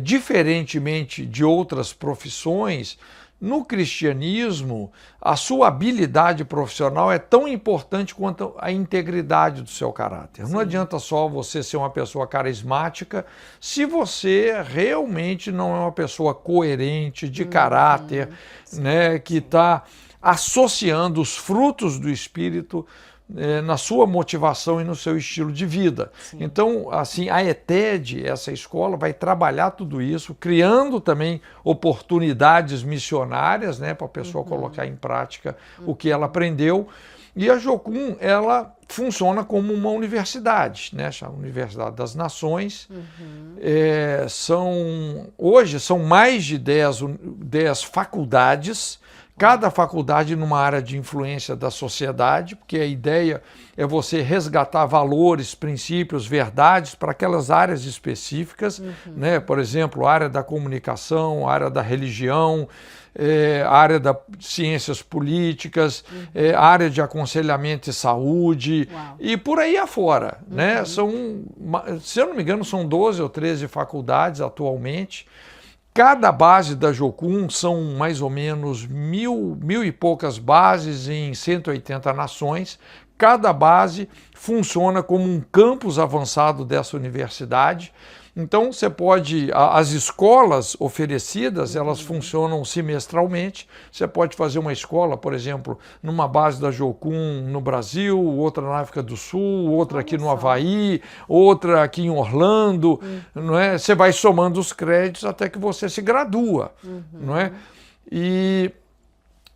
diferentemente de outras profissões, no cristianismo, a sua habilidade profissional é tão importante quanto a integridade do seu caráter. Sim. Não adianta só você ser uma pessoa carismática se você realmente não é uma pessoa coerente, de caráter, né, que está associando os frutos do Espírito na sua motivação e no seu estilo de vida. Sim. Então, assim, a ETED, essa escola, vai trabalhar tudo isso, criando também oportunidades missionárias, né, para a pessoa colocar em prática o que ela aprendeu. E a Jocum, ela funciona como uma universidade, né, a Universidade das Nações. Hoje são mais de 10 faculdades, cada faculdade numa área de influência da sociedade, porque a ideia é você resgatar valores, princípios, verdades para aquelas áreas específicas, né? Por exemplo, a área da comunicação, a área da religião, a área das ciências políticas, a área de aconselhamento e saúde, e por aí afora, né? São, se eu não me engano, são 12 ou 13 faculdades atualmente. Cada base da Jocum são mais ou menos mil e poucas bases em 180 nações. Cada base funciona como um campus avançado dessa universidade. Então, você pode, as escolas oferecidas, elas funcionam semestralmente. Você pode fazer uma escola, por exemplo, numa base da Jocum no Brasil, outra na África do Sul, outra aqui no Havaí, outra aqui em Orlando, não é? Você vai somando os créditos até que você se gradua, não é? E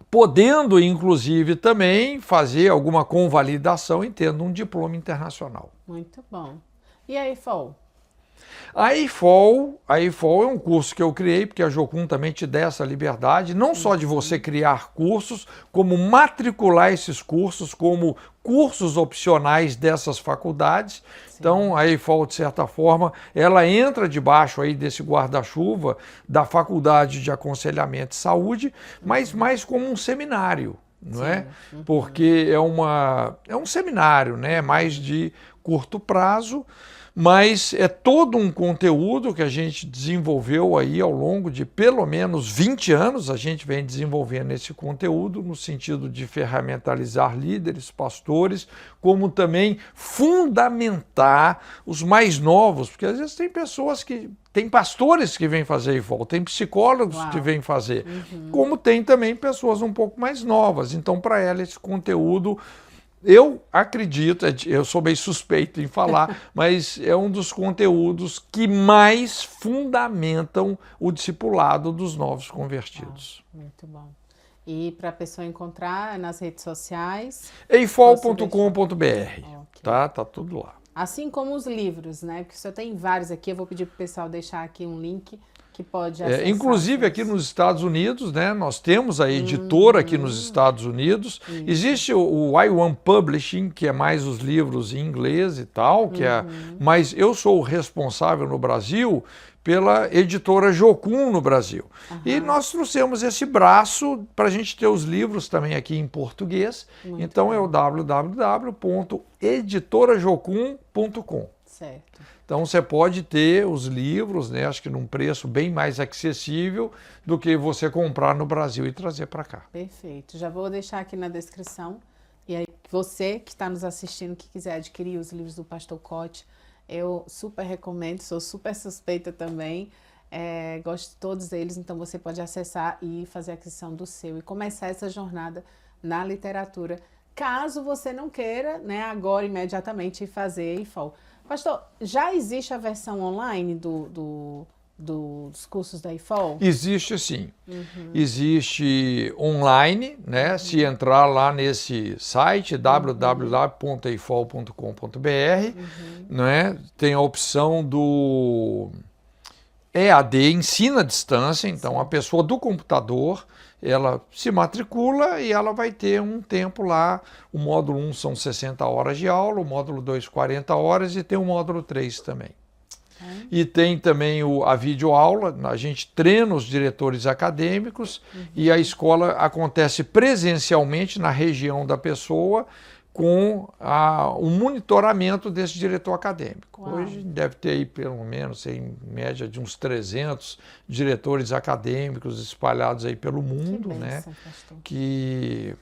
podendo, inclusive, também fazer alguma convalidação e tendo um diploma internacional. Muito bom. E a IFOL? A IFOL é um curso que eu criei, porque a Jocum também te dá essa liberdade, não só de você criar cursos, como matricular esses cursos como cursos opcionais dessas faculdades. Sim. Então, a IFOL, de certa forma, ela entra debaixo aí desse guarda-chuva da Faculdade de Aconselhamento e Saúde, mas mais como um seminário, não é? Porque é um seminário, né? Mais de curto prazo, mas é todo um conteúdo que a gente desenvolveu aí ao longo de pelo menos 20 anos, a gente vem desenvolvendo esse conteúdo no sentido de ferramentalizar líderes, pastores, como também fundamentar os mais novos, porque às vezes tem pastores que vêm fazer IFOL, tem psicólogos que vêm fazer, como tem também pessoas um pouco mais novas. Então, para ela, esse conteúdo, eu acredito, eu sou bem suspeito em falar, mas é um dos conteúdos que mais fundamentam o discipulado dos novos convertidos. Muito bom. E para a pessoa encontrar nas redes sociais? eifol.com.br, tá tudo lá. Assim como os livros, né? Porque só tem vários aqui, eu vou pedir para o pessoal deixar aqui um link que pode acessar. Inclusive aqui nos Estados Unidos, né, nós temos a editora aqui nos Estados Unidos. Existe o I1 Publishing, que é mais os livros em inglês e tal, mas eu sou o responsável no Brasil pela editora Jocum no Brasil. E nós trouxemos esse braço para a gente ter os livros também aqui em português. Então é o www.editorajocum.com. Certo. Então você pode ter os livros, né, acho que num preço bem mais acessível do que você comprar no Brasil e trazer para cá. Perfeito. Já vou deixar aqui na descrição. E aí você que está nos assistindo, que quiser adquirir os livros do Pastor Cote, eu super recomendo, sou super suspeita também. Gosto de todos eles, então você pode acessar e fazer a aquisição do seu e começar essa jornada na literatura, caso você não queira, né, agora imediatamente fazer IFOL. Pastor, já existe a versão online dos cursos da IFOL? Existe sim. Existe online, né? Se entrar lá nesse site, www.ifol.com.br, né? Tem a opção EAD, ensino à distância, então a pessoa do computador, ela se matricula e ela vai ter um tempo lá. O módulo 1 são 60 horas de aula, o módulo 2 40 horas e tem o módulo 3 também. E tem também a videoaula, a gente treina os diretores acadêmicos e a escola acontece presencialmente na região da pessoa com o monitoramento desse diretor acadêmico. Uau. Hoje deve ter aí pelo menos, em média, de uns 300 diretores acadêmicos espalhados aí pelo mundo, né? Pastor. Que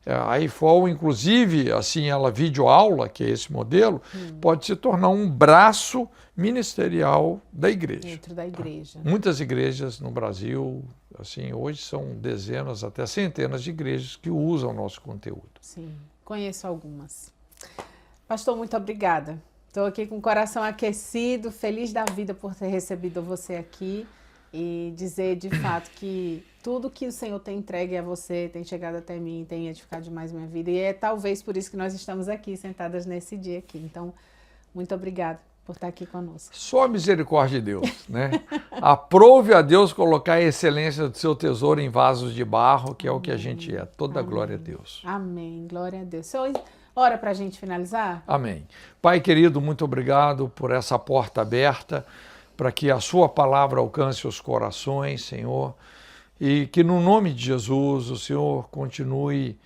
a IFOL, inclusive, assim, ela videoaula, que é esse modelo, pode se tornar um braço ministerial da igreja. Dentro da igreja. Muitas igrejas no Brasil, assim, hoje são dezenas, até centenas de igrejas que usam o nosso conteúdo. Sim, conheço algumas. Pastor, muito obrigada. Estou aqui com o coração aquecido, feliz da vida por ter recebido você aqui e dizer de fato que tudo que o Senhor tem entregue a você tem chegado até mim, tem edificado demais minha vida. E é talvez por isso que nós estamos aqui, sentadas nesse dia aqui. Então, muito obrigada por estar aqui conosco. Só a misericórdia de Deus, né? Aprove a Deus colocar a excelência do seu tesouro em vasos de barro, que é o que a gente é. Toda a glória a Deus. Amém. Glória a Deus. Senhor, ora para a gente finalizar? Amém. Pai querido, muito obrigado por essa porta aberta, para que a sua palavra alcance os corações, Senhor, e que no nome de Jesus o Senhor continue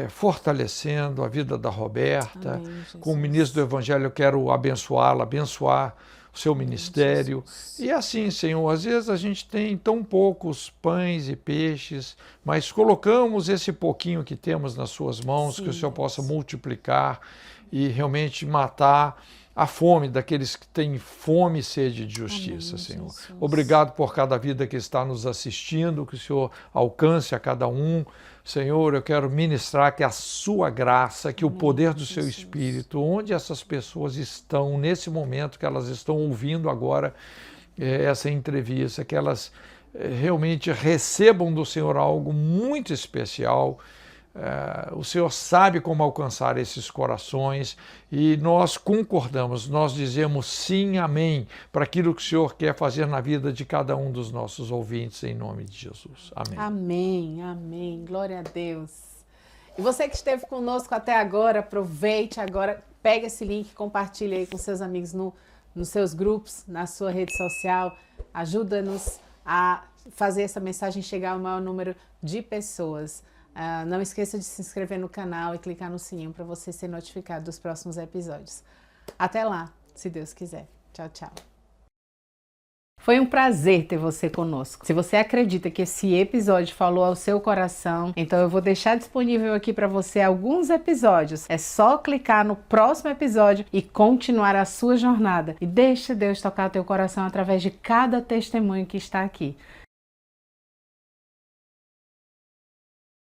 fortalecendo a vida da Roberta. Amém, Como ministro do Evangelho, eu quero abençoá-la, abençoar o seu ministério. E assim, Senhor, às vezes a gente tem tão poucos pães e peixes, mas colocamos esse pouquinho que temos nas suas mãos, que o Senhor possa multiplicar e realmente matar a fome daqueles que têm fome e sede de justiça, Amém, Senhor. Jesus. Obrigado por cada vida que está nos assistindo, que o Senhor alcance a cada um. Senhor, eu quero ministrar que a sua graça, que o poder do seu Espírito, onde essas pessoas estão nesse momento, que elas estão ouvindo agora essa entrevista, que elas realmente recebam do Senhor algo muito especial. O Senhor sabe como alcançar esses corações e nós concordamos, nós dizemos sim, amém, para aquilo que o Senhor quer fazer na vida de cada um dos nossos ouvintes, em nome de Jesus. Amém. Amém, amém. Glória a Deus. E você que esteve conosco até agora, aproveite agora, pega esse link, compartilhe aí com seus amigos nos seus grupos, na sua rede social. Ajuda-nos a fazer essa mensagem chegar ao maior número de pessoas. Não esqueça de se inscrever no canal e clicar no sininho para você ser notificado dos próximos episódios. Até lá, se Deus quiser. Tchau, tchau. Foi um prazer ter você conosco. Se você acredita que esse episódio falou ao seu coração, então eu vou deixar disponível aqui para você alguns episódios. É só clicar no próximo episódio e continuar a sua jornada. E deixa Deus tocar o teu coração através de cada testemunho que está aqui.